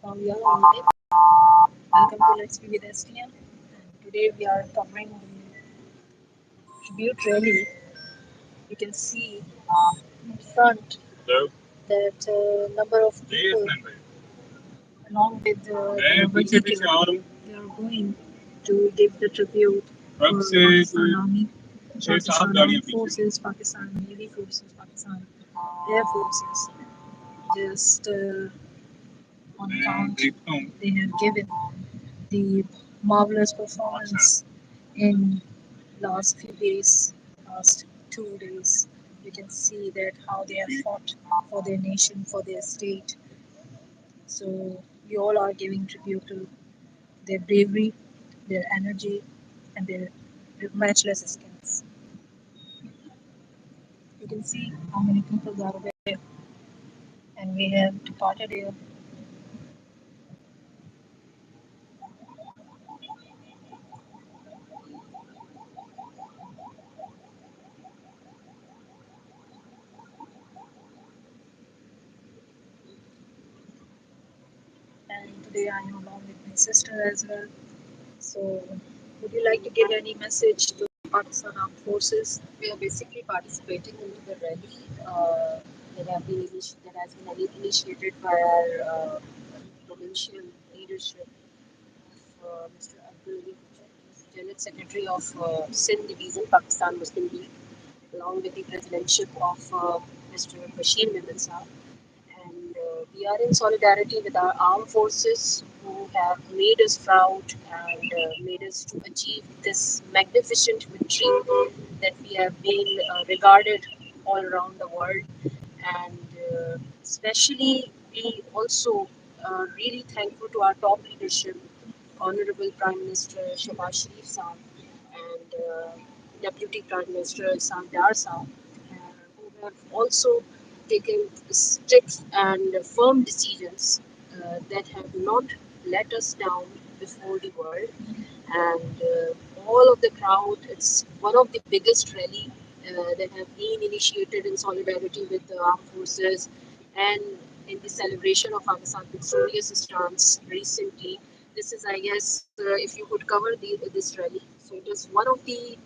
Now we are online. Welcome to Let's Be with STM. And today we are covering the tribute rally. You can see in front that number of people, along with their vehicle, they are going to give the tribute for Pakistan Army, Pakistan Armed Forces, Pakistan Navy Forces, Pakistan Air Forces. Just on account they have given the marvelous performance in last few days, last 2 days. You can see that how they have fought for their nation, for their state. So we all are giving tribute to their bravery, their energy, and their matchless skills. You can see how many people are there, and we have departed here. And today I am along with my sister as well. So, would you like to give any message to Pakistan Armed Forces? We are basically participating into the rally that has been initiated by our provincial leadership of Mr. Abdul General Secretary of Sindh Division, Pakistan Muslim League, along with the presidentship of Mr. Bashir Mehmed Saab. And we are in solidarity with our armed forces who have made us proud and made us to achieve this magnificent victory that we have been regarded all around the world. And especially, we also really thankful to our top leadership, Honorable Prime Minister Shahbaz Sharif Saab and Deputy Prime Minister Sardar Saab, who have also taken strict and firm decisions that have not let us down before the world. And all of the crowd, it's one of the biggest rally that have been initiated in solidarity with the armed forces and in the celebration of Pakistan victorious stance recently. This is, I guess, if you could cover this rally. So it is one of the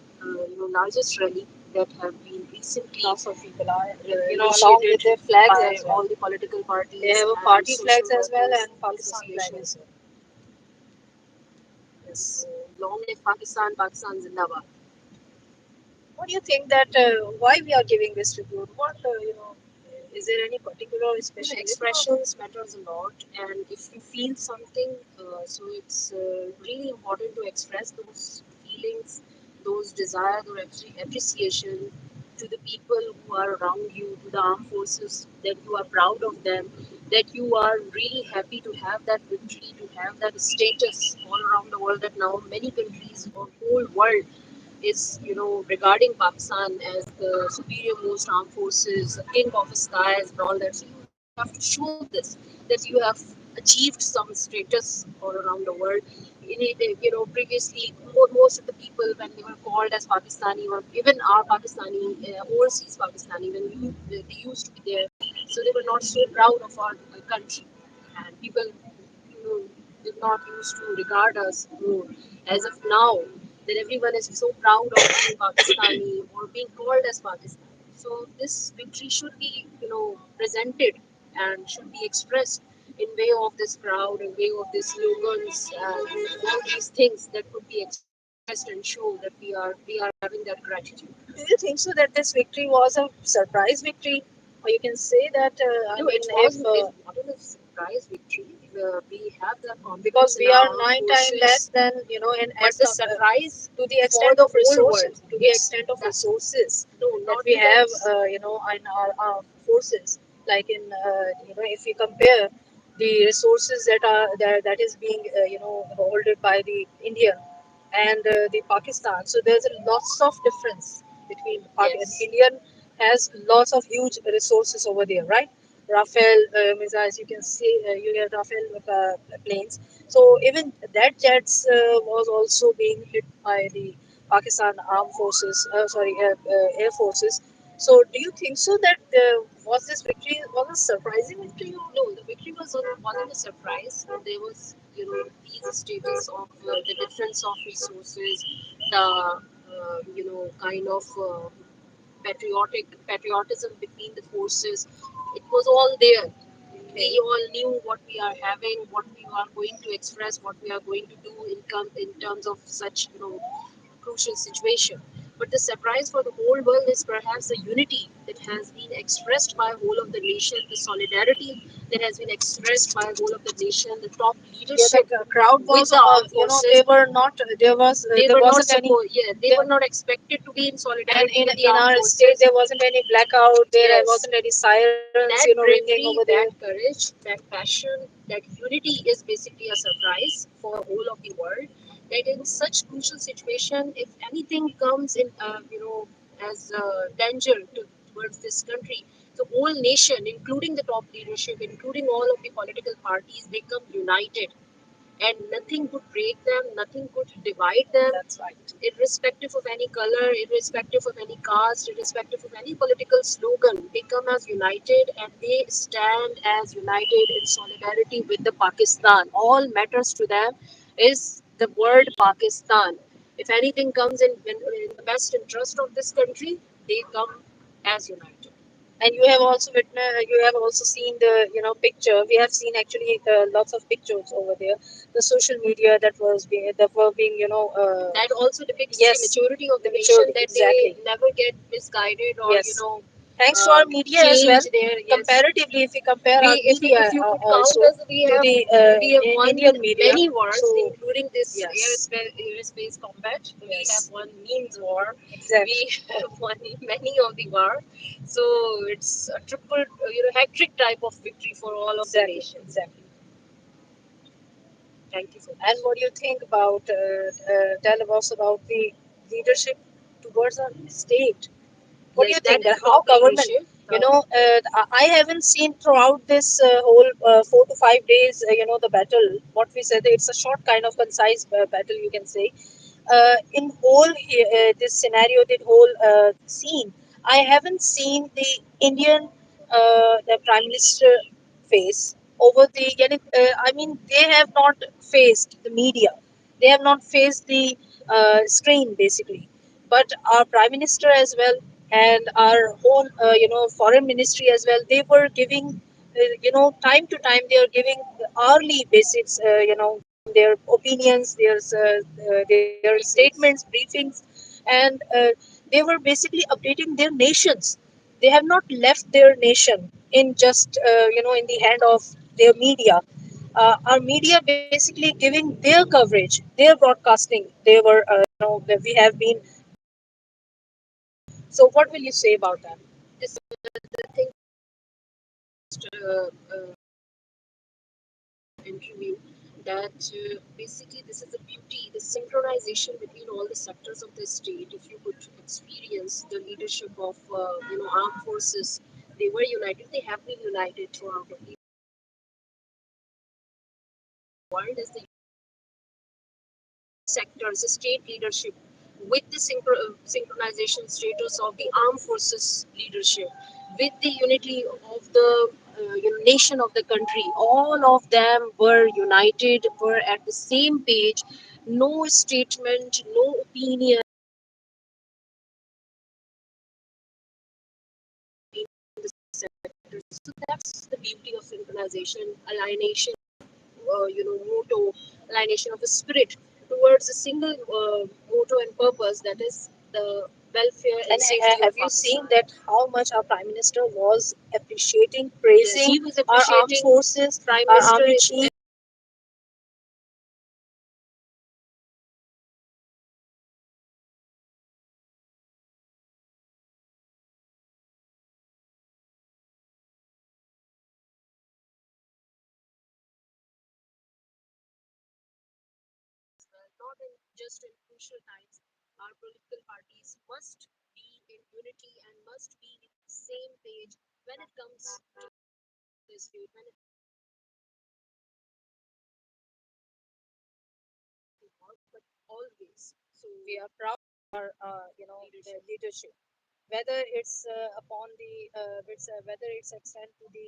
largest rally that have been recently. Lots of people are, along with Initiated their flags by as well. all the political parties. They have a and party social flags as well workers and Pakistan flag associations. as well. Yes. Long live Pakistan, Pakistan Zindabad. What do you think that why we are giving this tribute? What is there any particular special Expressions matters a lot, and if you feel something, so it's really important to express those feelings, those desires or appreciation to the people who are around you, to the armed forces, that you are proud of them, that you are really happy to have that victory, to have that status all around the world, that now many countries or whole world is regarding Pakistan as the superior most armed forces, the king of the skies, and all that. So you have to show this that you have achieved some status all around the world. In it, previously most of the people when they were called as Pakistani or even our Pakistani, overseas Pakistani, when they used to be there, so they were not so proud of our country, and people did not used to regard us more. As of now, that everyone is so proud of being Pakistani or being called as Pakistani. So this victory should be, presented and should be expressed in way of this crowd, in way of these slogans, and all these things that could be expressed and show that we are having that gratitude. Do you think so that this victory was a surprise victory? Or you can say that, No, it was if it wasn't a surprise victory. We have the because confidence in we our are armed 9 times less forces, than in but as the surprise to the for extent the of whole resources, world, to the yes, extent of that resources no, that not we to have, that. in our forces. Like in if we compare the resources that is being holded by the Indian and the Pakistan, so there's a lots of difference between Yes. Indian has lots of huge resources over there, right? Rafale missiles, you can see you have Rafale planes. So even that jets was also being hit by the Pakistan armed forces, air forces. So do you think so that was this victory was a surprising victory? Or? No, the victory wasn't a surprise. There was, these status of the difference of resources, the kind of patriotism between the forces. It was all there. We Okay. all knew what we are having, what we are going to express, what we are going to do in terms of such crucial situation. But the surprise for the whole world is perhaps the unity that has been expressed by whole of the nation, the solidarity that has been expressed by whole of the nation, the top Yeah, the leadership crowd with was, the armed they forces. were not. They There were not wasn't any. supposed, yeah, they There, were not expected to be in and solidarity with the in armed our state, forces. there wasn't any blackout. There Yes, wasn't any sirens, that ringing over bravery, there. that courage, that passion, that unity is basically a surprise for whole of the world. That in such crucial situation, if anything comes in, as danger towards this country, the whole nation, including the top leadership, including all of the political parties, they come united, and nothing could break them, nothing could divide them, That's right. irrespective of any color, irrespective of any caste, irrespective of any political slogan. They come as united and they stand as united in solidarity with the Pakistan. All matters to them is the word Pakistan. If anything comes in the best interest of this country, they come as united. And you have also witnessed, you have also seen the picture. We have seen actually lots of pictures over there, the social media that were being That also depicts the yes, maturity of the the nation, maturity, that they exactly. never get misguided or Yes, thanks to our media as well. change their, yes. Comparatively, if we compare We our if media you could count also us, to the we have won Indian media, many wars, so including this yes, airspace combat. We have yes, won means war. We exactly, have won many of the war. So it's a triple, hectic type of victory for all of the exactly, nation. exactly. Thank you so And much. what do you think about, tell us about the leadership towards our state? What do Yes, you that think is that how top government, leadership. I haven't seen throughout this whole 4 to 5 days, the battle, what we said, it's a short kind of concise battle, you can say. In whole this scenario, the whole scene, I haven't seen the Indian the prime minister face over the I mean, they have not faced the media, they have not faced the screen basically. But our prime minister as well, and our own foreign ministry as well, they were giving time to time, they are giving hourly basics, giving their opinions, their statements, Briefings. briefings, and they were basically updating their nations. They have not left their nation in just in the hand of their media. Our media basically giving their coverage, their broadcasting. They were that we have been broadcasting to our nation. So what will you say about that? This the thing just interview, that basically this is the beauty, the synchronization between all the sectors of the state. If you could experience the leadership of armed forces, they were united. They have been united throughout the world as the sectors, the state leadership, with the synchronization status of the armed forces leadership, with the unity of the nation of the country. All of them were united, were at the same page. No statement, no opinion sectors. So that's the beauty of synchronization, alienation, motto, alienation of a spirit towards a single motto and purpose, that is the welfare And and safety of have you seen Pakistan. that how much our prime minister was appreciating, Yes, praising he was our armed appreciating. forces, Prime our Minister army is chief? not in just in crucial times. Our political parties must be in unity and must be in the same page when it comes to the state, when it comes to work, but always. So We are proud of our the leadership. leadership, whether it's upon the whether it's extend to the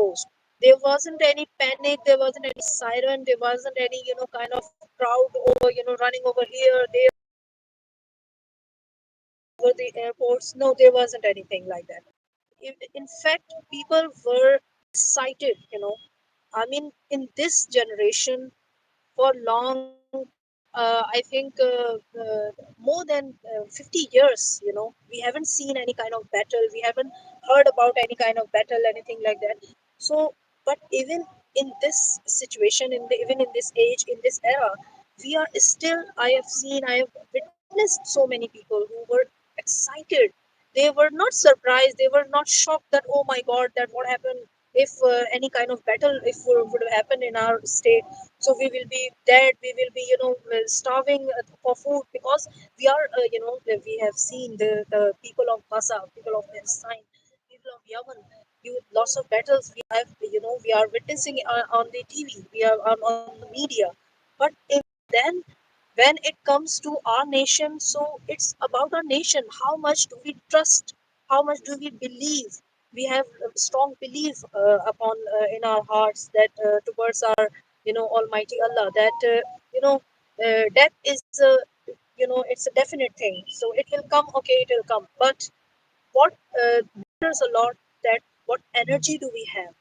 composed. There wasn't any panic, there wasn't any siren, there wasn't any, kind of crowd over, running over here, there over the airports. No, there wasn't anything like that. In fact, people were excited, I mean, in this generation, for long, I think more than 50 years, we haven't seen any kind of battle. We haven't heard about any kind of battle, anything like that. So, but even in this situation, even in this age, in this era, we are still, I have witnessed so many people who were excited. They were not surprised, they were not shocked that, oh my god, that what happened, if any kind of battle if would have happened in our state, so we will be dead, we will be, starving for food, because we are, we have seen the people of Gaza, people of Palestine, people of Yemen, lots of battles we have, we are witnessing on the TV, we are on the media. But then when it comes to our nation, so it's about our nation. How much do we trust, how much do we believe, we have a strong belief upon in our hearts that towards our, almighty Allah, that death is it's a definite thing, so it will come, okay, it will come. But what matters a lot, that what energy do we have,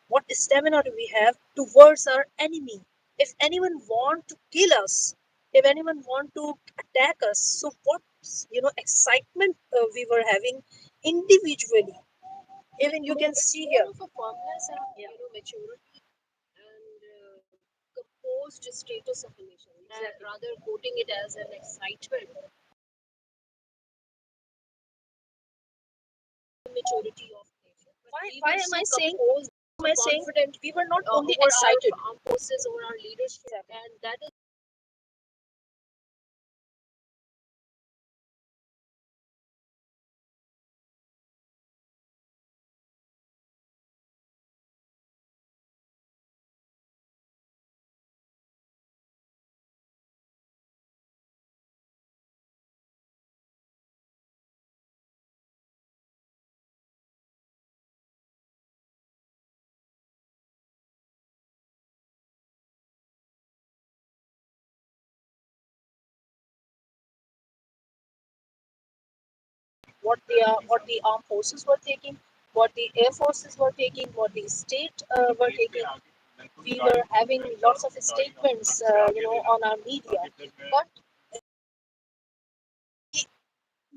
what stamina do we have towards our enemy. If anyone want to kill us, if anyone want to attack us, so what, excitement we were having individually. Even you can It's see more here. of a calmness and Yeah, maturity and composed status of a nation, exactly. rather quoting it as an excitement, maturity of nation. But we Why were am so I saying, composed, am so I saying confident we were not only over our excited. armed forces, over our leadership, Exactly. and that is What what the armed forces were taking, what the air forces were taking, what the state were taking. We were having lots of statements, on our media, but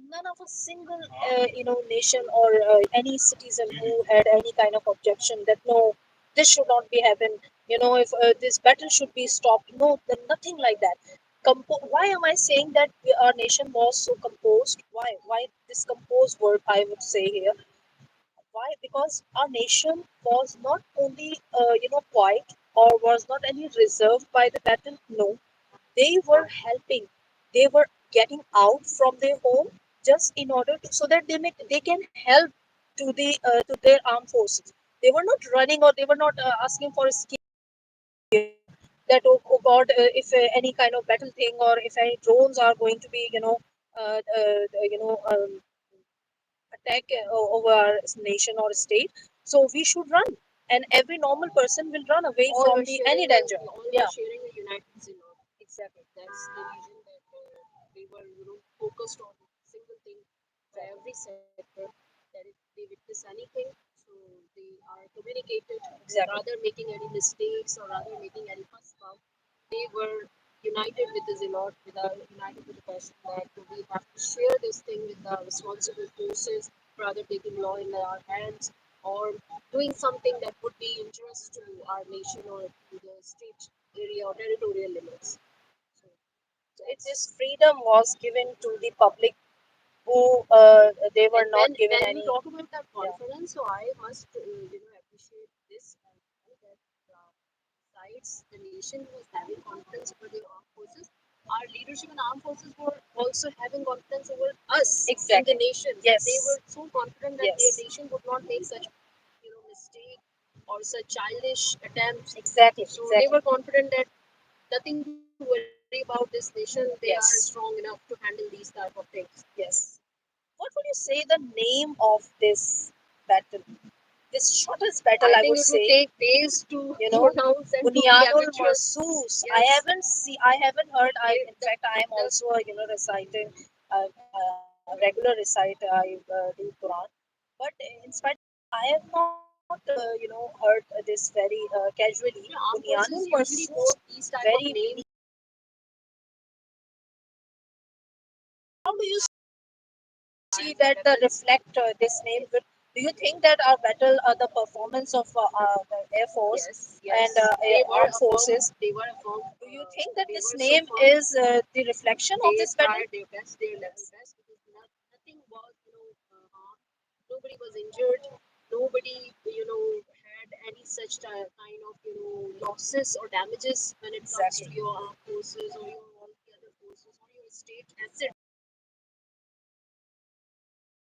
none of a single, nation or any citizen who had any kind of objection that no, this should not be happen. If this battle should be stopped. No, nothing like that. Why am I saying that our nation was so composed? Why this composed word I would say here? Why? Because our nation was not only, quiet, or was not any reserved by the battle. No, they were helping. They were getting out from their home just in order to, so that they can help to their armed forces. They were not running, or they were not asking for a skill, that, oh God, if any kind of battle thing, or if any drones are going to be, attack over our nation or state, so we should run, and every normal person will run away all from were the sharing any danger. all Yeah, were sharing a united zero. exactly. That's the reason that they were focused on single thing for every sector. That if they witness anything, so they are communicated Exactly. rather making any mistakes or rather making any fuss about. They were united with the zealot, united with the passion that we have to share this thing with the responsible forces, rather taking law in our hands or doing something that would be injurious to our nation or to the state area or territorial limits. So This freedom was given to the public, who they were and not given when you any. talk about that Yeah. confidence, so I must appreciate this as well, that besides the nation was having confidence over the armed forces, our leadership and armed forces were also having confidence over us in the Exactly. nation. That they Yes. were so confident that their Yes. nation would not make such mistake or such childish attempts. Exactly. So they Exactly. were confident that nothing to worry about this nation. They are strong Yes. enough to handle these type of things. Yes. What would you say the name of this battle? this shortest battle, I I think would it would say, take days to you know, pronounce and to be Bunyanul habitual. Marsus. Yes, I haven't heard. In the, fact, I am the also a reciting, a regular recite. I do Quran, but in spite of that, I have not heard this very casually. armed Bunyanul forces usually Marsus, quote these type of very names. meaning. How do you see that the reflect this name? Do you think that our battle, the performance of the Air Force Yes, and yes, they were armed affirmed. forces, They were affirmed. do you think that They this were so name firm. is the reflection of They this battle? tried their best, their level best, because nothing was, harmed. Nobody was injured. Nobody, had any such kind of, losses or damages when it comes to Exactly. your armed forces or your all the other forces or your state assets.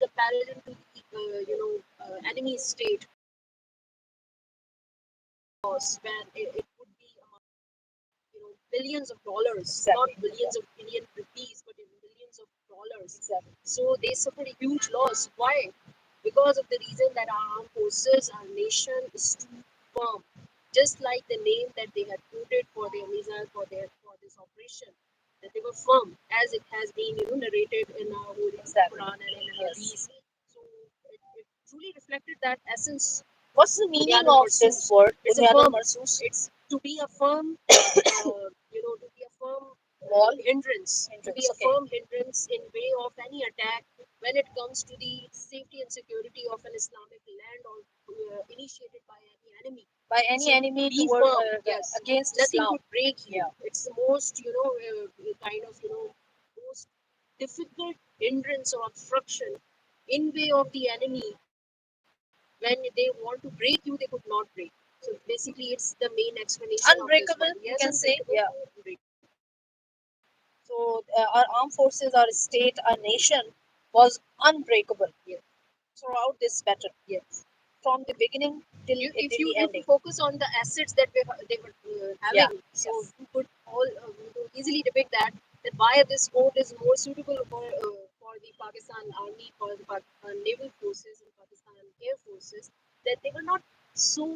Comparison to the, enemy state loss, when it would be billions of dollars, not Exactly. billions of Indian rupees, but in billions of dollars. Exactly. So they suffered a huge loss. Why? Because of the reason that our armed forces, our nation is too firm. Just like the name that they had quoted for their missile, for this operation, that they were firm, as it has been narrated in our Holy Exactly. Quran and in Yes. Hadith. So it truly reflected that essence. What's the meaning Bunyanul of this Marsus. word? It's a Bunyanul firm. Marsus? It's to be a firm, to be a firm Wall? hindrance, to be Hindrance. a Okay. firm hindrance in way of any attack when it comes to the safety and security of an Islamic land or initiated by any enemy. By any So enemy be toward firm. Yes, against nothing Islam. could break you. Yeah. It's the most, kind of, most difficult hindrance or obstruction in way of the enemy. When they want to break you, they could not break. So basically, it's the main explanation of this one. Unbreakable, Yes, you can say. unbreakable, Yeah. unbreakable. So our armed forces, our state, our nation was unbreakable Yes, throughout this battle, yes. from the beginning till If the you ending. focus on the assets that they were Yeah. having, so Yes. you could all easily depict that why this sport is more suitable for the Pakistan Army, for the Pakistan Naval Forces and Pakistan Air Forces, that they were not so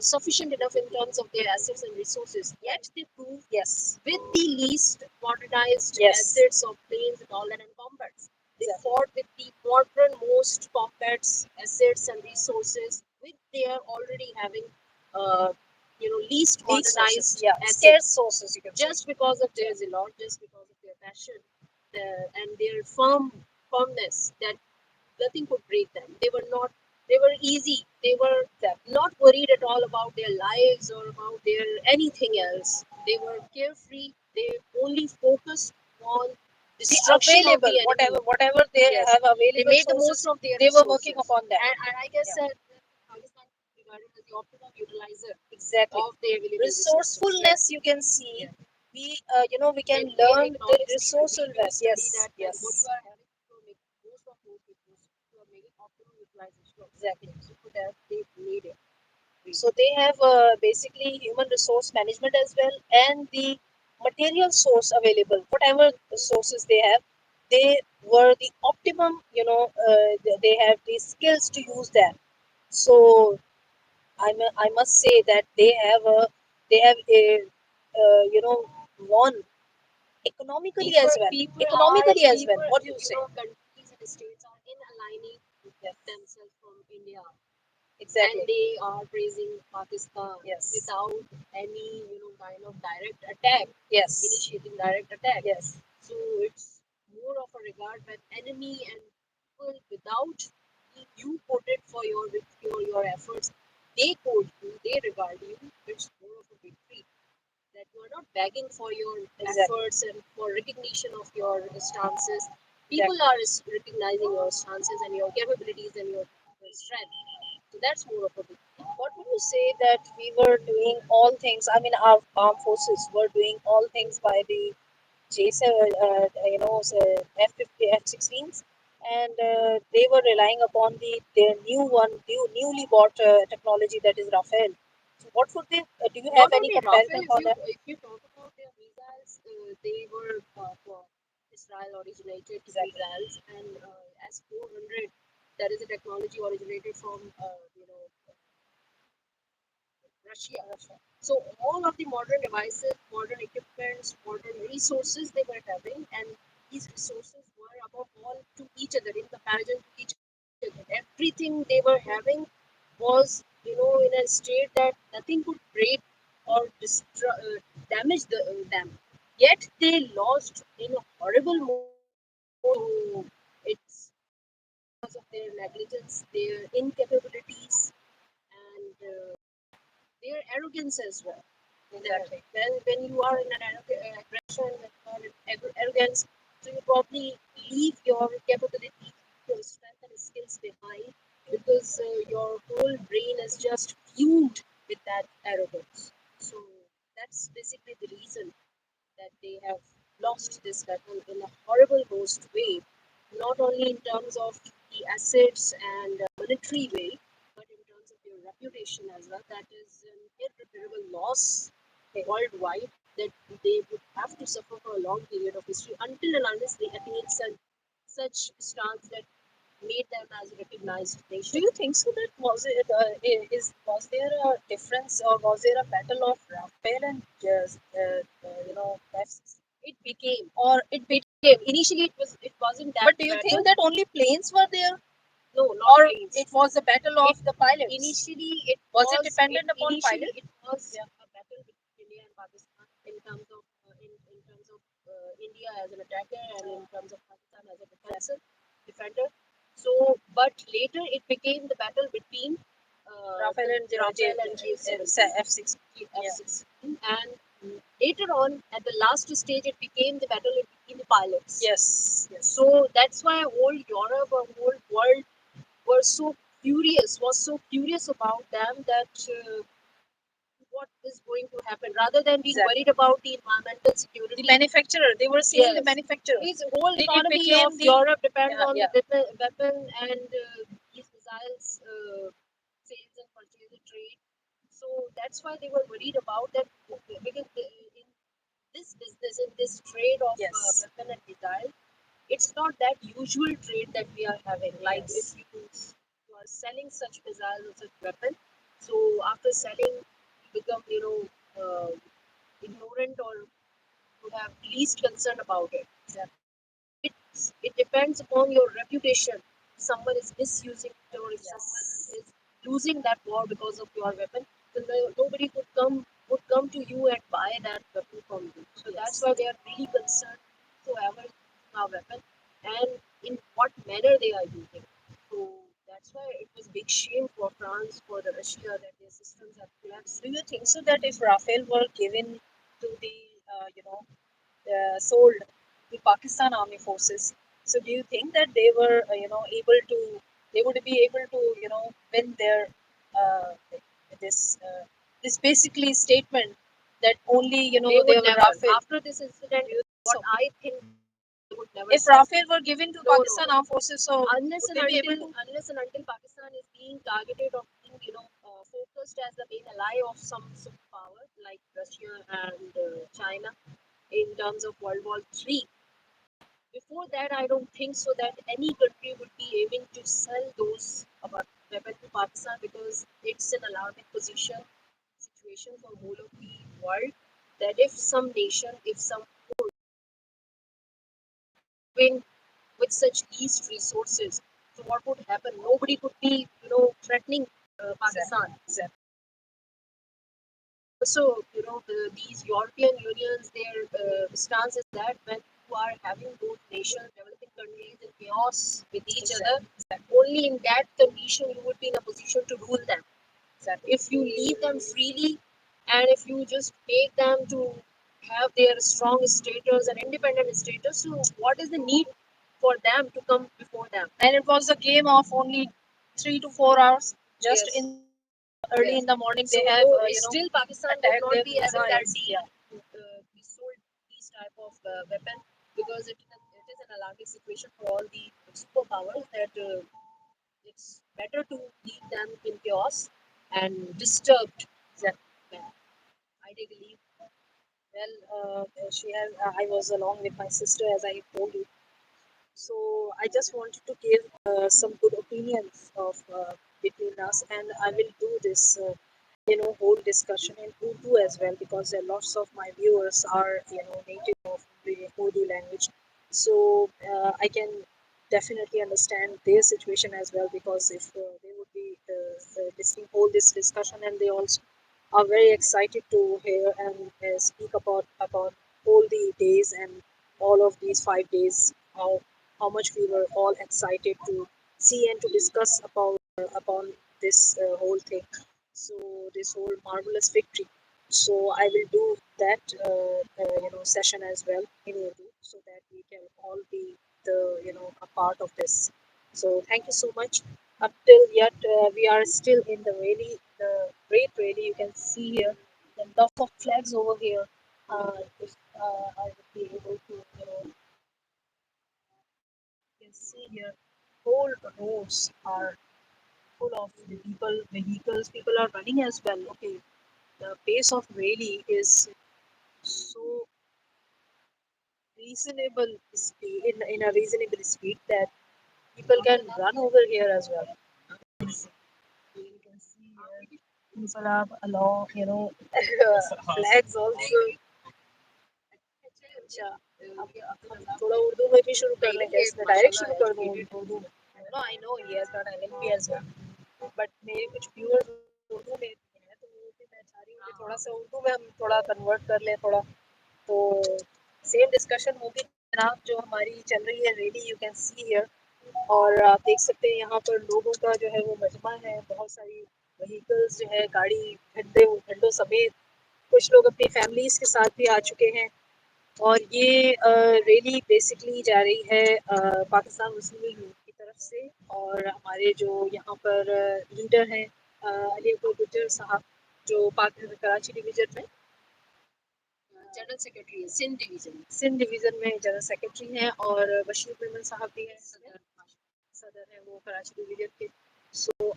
sufficient enough in terms of their assets and resources. Yet they proved Yes. with the least modernized Yes. assets of planes and all that and combats. They Exactly. fought with the modern most combats, assets and resources, with their already having least These sources, modernized yeah, scarce assets, sources, you can say. just because of their zealot, just because of their passion, and their firmness that nothing could break them. They were not. They were easy. They were not worried at all about their lives or about their anything else. They were carefree. They only focused on The destruction of available, the enemy. whatever they Yes, have they available made the most sources, of their they were working resources, upon that. and I guess Yeah. that Pakistan is regarded as the optimum utilizer Exactly. of the available resources. Resourcefulness, Yes, you can see. yes. We can They learn the acknowledge we do resourcefulness. study Yes. that what you Yes. are having, you are making most of those resources. You are making optimum utilization of Exactly. things. So that they need it. So they have basically human resource management as well, and the material source available. Whatever the sources they have, they were the optimum. They have the skills to use that. So I must say that they have a won economically as well. Economically as well. What do you say? Countries and states are in aligning Yes. themselves from India, and Exactly. they are praising Pakistan Yes. without any kind of direct attack, Yes. initiating direct attack. Yes. So it's more of a regard when enemy and people without you quoted for your victory or your efforts, they quote you, they regard you. It's more of a victory that you are not begging for your Exactly. efforts and for recognition of your stances. People are recognizing your stances and your capabilities and your strength. So that's more of a big thing. What would you say that we were doing all things? I mean, our armed forces were doing all things by the J7, F-50, F-16s, and they were relying upon their newly bought technology, that is Rafael. So, what would they? Do you have Not any only Rafale, comparison for that? if you talk about their missiles, they were for Israel originated Exactly. missiles and S-400. That is a technology originated from Russia. So all of the modern devices, modern equipments, modern resources they were having, and these resources were above all to each other in comparison to each other. Everything they were having was, in a state that nothing could break or damage them. Yet they lost in a horrible mode. So it's because of their negligence, their incapabilities, and their arrogance as well. Exactly. When you are in an aggression, when you are in arrogance, so you probably leave your capabilities, your strength and skills behind because your whole brain is just fumed with that arrogance. So that's basically the reason that they have lost this battle in a horrible worst way, not only in terms of the assets and monetary way, but in terms of their reputation as well. That is an irreparable loss worldwide that they would have to suffer for a long period of history until and unless they attain such stance that made them as a recognized Do nation. you think so that was there a difference or was there a battle of Rafael and F? It became, Or it became, initially it wasn't that but do you battle. think that only planes were there, No, not or planes. it was a battle of the pilots? Initially, Was it dependent upon initially pilot? it was Yeah. a battle between India and Pakistan in terms of India as an attacker and in terms of Pakistan as a defender. So, but later it became the battle between Rafael and Rafael and F-16. Yeah. F-16, and later on at the last stage it became the battle between the pilots. Yes. Yes. So that's why whole Europe or whole world were so was so curious about them that what is going to happen rather than being Exactly. worried about the environmental security. The manufacturer. They were seeing the Yes. manufacturer. Its whole It economy became of the Europe depends yeah, on yeah. the weapon and these missiles sales and purchase and trade. So that's why they were worried about that because in this business, in this trade of Yes. weapon and missile, it's not that usual trade that we are having. Like Yes. if you are selling such missiles or such weapon, so after selling, you become ignorant or would have least concern about it. Yeah. It depends upon your reputation. If someone is misusing it or if someone Yes. is losing that war because of your weapon, then nobody would come to you and buy that weapon from you. So that's Yes. why they are really concerned whoever is using our weapon and in what manner they are using it. So that's why it was big shame for France, for the Russia that their systems have collapsed. Do you think so that if Rafael were given to the sold to Pakistan army forces, so do you think that they were able to they would be able to win their uh, this this basically statement that only They would they were never. Rafael? After this incident, what So I think they would never if say. Rafael were given to No, no, Pakistan no. armed forces, so Unless would and they be able until to? Pakistan is being targeted or being focused as the main ally of some superpower like Russia and China in terms of World War III. Before that, I don't think so that any country would be aiming to sell those weapons to Pakistan because it's an alarming situation for whole of the world. That if some nation, if some win with such least resources, so what would happen? Nobody could be, threatening Pakistan. Exactly. Also, these European unions, their stance is that when you are having those nations, developing countries in chaos with each other, only in that condition you would be in a position to rule them. If you leave them freely and if you just make them to have their strong status and independent status, so what is the need for them to come before them? And it was a game of only 3 to 4 hours. Just Yes. in early in the morning, So they have still Pakistan would attacked not their be having that missiles. deal Yeah. to be sold these type of weapon because it is an alarming situation for all the superpowers that it's better to leave them in chaos and disturbed. That I take a leave. Well, she has. I was along with my sister, as I told you. So I just wanted to give some good opinions of between us, and I will do this, whole discussion in Urdu as well, because lots of my viewers are, native of the Urdu language. So I can definitely understand their situation as well, because if they would be listening whole this discussion, and they also are very excited to hear and speak about all the days and all of these 5 days, how much we were all excited to see and to discuss about upon this whole thing. So this whole marvelous victory. So I will do that session as well in Urdu, so that we can all be the a part of this. So thank you so much. Up till yet, we are still in the great rally. You can see here the lots of flags over here. If I would be able to, you can see here, whole roads are full of the people, vehicles. People are running as well. Okay, the pace of rally is so reasonable speed, in a reasonable speed, that people can run over here as well. You can see here people are along, flags also. अच्छा, अब हम थोड़ा उर्दू में भी शुरू कर लें क्या? इसमें डायरेक्ट शुरू कर दूँ उर्दू में? No, I know he has got LLB as well, but मेरे कुछ viewers उर्दू में भी हैं, तो वो भी मैं चाह रही हूँ कि थोड़ा सा उर्दू में हम थोड़ा कन्वर्ट कर लें थोड़ा, तो सेम डिस्कशन होगी जनाब जो हमारी चल रही है rally, you can see here. और आप देख सकते हैं यहाँ पर लोगों का जो है वो मजमा है, बहुत सारी व्हीकल्स जो है, गाड़ी झंडों समेत, कुछ लोग अपनी फैमिलीज के साथ भी आ चुके हैं। और ये रैली बेसिकली जा रही है पाकिस्तान मुस्लिम लीग नून की तरफ से, और हमारे जो यहाँ पर लीडर हैं अली अकबर गुज्जर साहब, जो कराची डिवीजन में जनरल सेक्रेटरी है सिंध डिवीजन में जनरल सेक्रेटरी हैं, और बशीर मेमन साहब भी हैं, सदर है वो कराची डिवीजन के। सो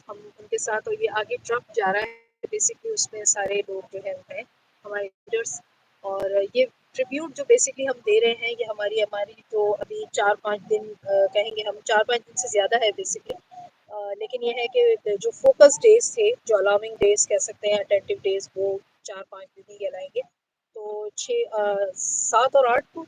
हम उनके साथ, और ये आगे ट्रक जा रहा है बेसिकली, उसमें सारे लोग जो है हैं हमारे लीडर्स। और ये ट्रिब्यूट जो बेसिकली हम दे रहे हैं, ये हमारी हमारी जो अभी 4-5 दिन कहेंगे हम, 4-5 दिन से ज़्यादा है बेसिकली। लेकिन ये है कि जो फोकस डेज थे, जो अलार्मिंग डेज कह सकते हैं, अटेंटिव डेज, वो 4-5 दिन ही कहलाएंगे। तो 7 और 8 को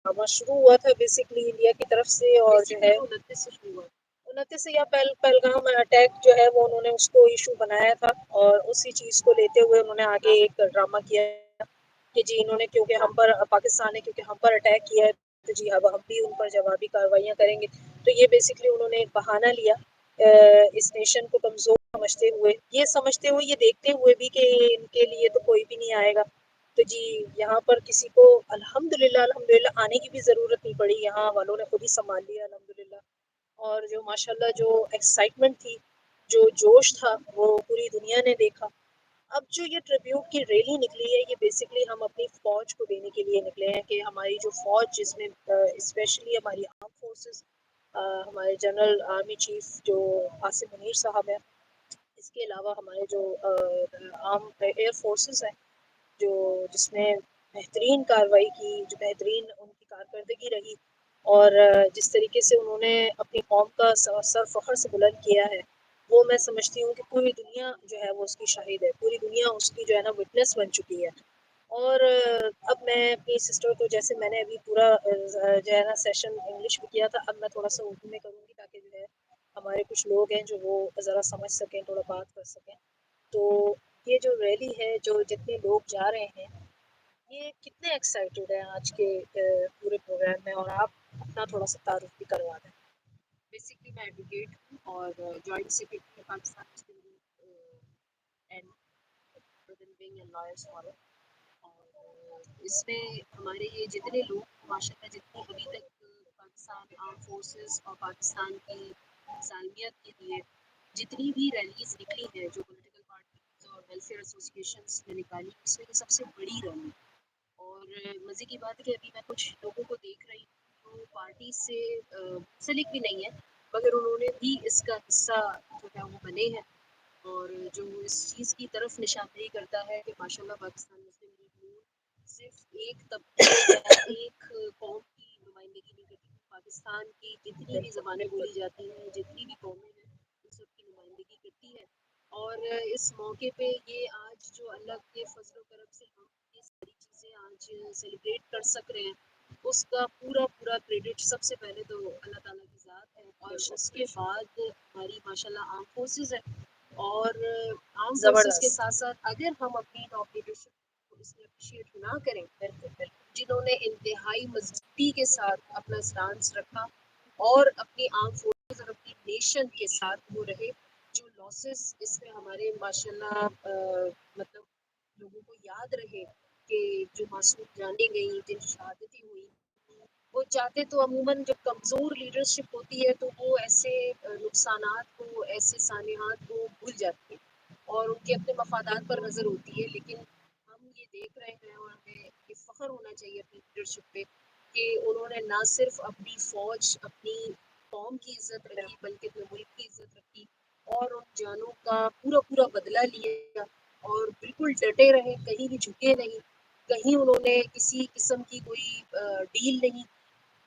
ड्रामा शुरू हुआ था बेसिकली इंडिया की तरफ से, और जो है 29 से शुरू हुआ, 29 से, या पहलगाम अटैक जो है वो उन्होंने उसको इशू बनाया था, और उसी चीज़ को लेते हुए उन्होंने आगे एक ड्रामा किया कि जी इन्होंने, क्योंकि हम पर पाकिस्तान ने क्योंकि हम पर अटैक किया है, तो जी अब हम भी उन पर जवाबी कार्रवाइयाँ करेंगे। तो ये बेसिकली उन्होंने एक बहाना लिया इस नेशन को कमज़ोर समझते हुए, ये देखते हुए भी कि इनके लिए तो कोई भी नहीं आएगा। तो जी यहाँ पर किसी को अल्हम्दुलिल्लाह अल्हम्दुलिल्लाह आने की भी ज़रूरत नहीं पड़ी, यहाँ वालों ने खुद ही संभाल लिया अल्हम्दुलिल्लाह। और जो माशाल्लाह जो एक्साइटमेंट थी, जो जोश था, वो पूरी दुनिया ने देखा। अब जो ये ट्रिब्यूट की रैली निकली है, ये बेसिकली हम अपनी फ़ौज को देने के लिए निकले हैं, कि हमारी जो फ़ौज, जिसमें स्पेशली हमारी आर्म फोर्सेस, हमारे जनरल आर्मी चीफ जो आसिम मुनीर साहब हैं, इसके अलावा हमारे जो आर्म एयर फोर्सेस हैं, जो जिसने बेहतरीन कार्रवाई की, जो बेहतरीन उनकी कारकर्दगी रही, और जिस तरीके से उन्होंने अपनी कौम का सर फ़ख्र से बुलंद किया है, वो मैं समझती हूँ कि पूरी दुनिया जो है वो उसकी शाहिद है, पूरी दुनिया उसकी जो है ना विटनेस बन चुकी है। और अब मैं अपनी सिस्टर को, जैसे मैंने अभी पूरा जो है ना सेशन इंग्लिश में किया था, अब मैं थोड़ा सा उर्दू में करूँगी, ताकि जो है हमारे कुछ लोग हैं जो वो ज़रा समझ सकें, थोड़ा बात कर सकें। तो ये जो रैली है, जो जितने लोग जा रहे हैं, ये कितने एक्साइटेड हैं आज के पूरे प्रोग्राम में, और आप अपना थोड़ा सा तारुफ भी करवा दें। बेसिकली मैं एडवोकेट हूँ और joint secretary Pakistan Muslim League and wing and lawyers forum. और इसमें हमारे ये जितने लोग माशाल्लाह, जितनी अभी तक पाकिस्तान आर्म फोर्सेस और पाकिस्तान की सालमियत के लिए जितनी भी रैलीज निकली हैं, जो पॉलिटिकल पार्टीज और वेलफेयर एसोसिएशंस ने निकाली, इसमें ये सबसे बड़ी रैली। और मज़े की बात है कि अभी मैं कुछ लोगों को देख रही हूँ जो पार्टी से सिलिक भी नहीं है, मगर उन्होंने भी इसका हिस्सा जो है वो बने हैं, और जो इस चीज़ की तरफ निशानदेही करता है कि माशाल्लाह पाकिस्तान मुस्लिम लीग नून सिर्फ एक तबके या एक پاکستان کی جتنی بھی زبانیں بولی جاتی ہیں، جتنی بھی قومیں ہیں، ان سب کی نمائندگی کرتی ہے. اور اس موقع پہ یہ آج جو اللہ کے فضل و کرم سے ہم یہ ساری چیزیں آج سیلیبریٹ کر سک رہے ہیں، اس کا پورا پورا کریڈٹ سب سے پہلے تو اللہ تعالیٰ کی ذات ہے، اور اس کے بعد ہماری ماشاء اللہ آرم فورسز ہے. اور آرم فورسز کے ساتھ ساتھ اگر ہم اپنی ٹاپ لیڈرشپ کو اس میں اپریشیٹ نہ کریں، جنہوں نے انتہائی مضبوطی کے ساتھ اپنا اسٹانس رکھا اور اپنی آرم فورسز اور اپنی نیشن کے ساتھ وہ رہے، جو لاسز اس میں ہمارے ماشاء اللہ مطلب لوگوں کو یاد رہے کہ جو معصوم جانیں گئی، جن شہادتیں ہوئی، وہ چاہتے تو عموماً جب کمزور لیڈرشپ ہوتی ہے تو وہ ایسے نقصانات کو، ایسے سانحات کو بھول جاتی ہے اور ان کے اپنے مفادات پر نظر ہوتی ہے. لیکن ہم یہ دیکھ رہے ہیں اور ہمیں یہ فخر ہونا چاہیے اپنی لیڈرشپ پہ کہ انہوں نے نہ صرف اپنی فوج، اپنی قوم کی عزت رکھی، بلکہ اپنے ملک کی عزت رکھی اور ان جانوں کا پورا پورا بدلہ لیا اور بالکل ڈٹے رہے، کہیں بھی جھکے نہیں. کہیں انہوں نے کسی قسم کی کوئی ڈیل نہیں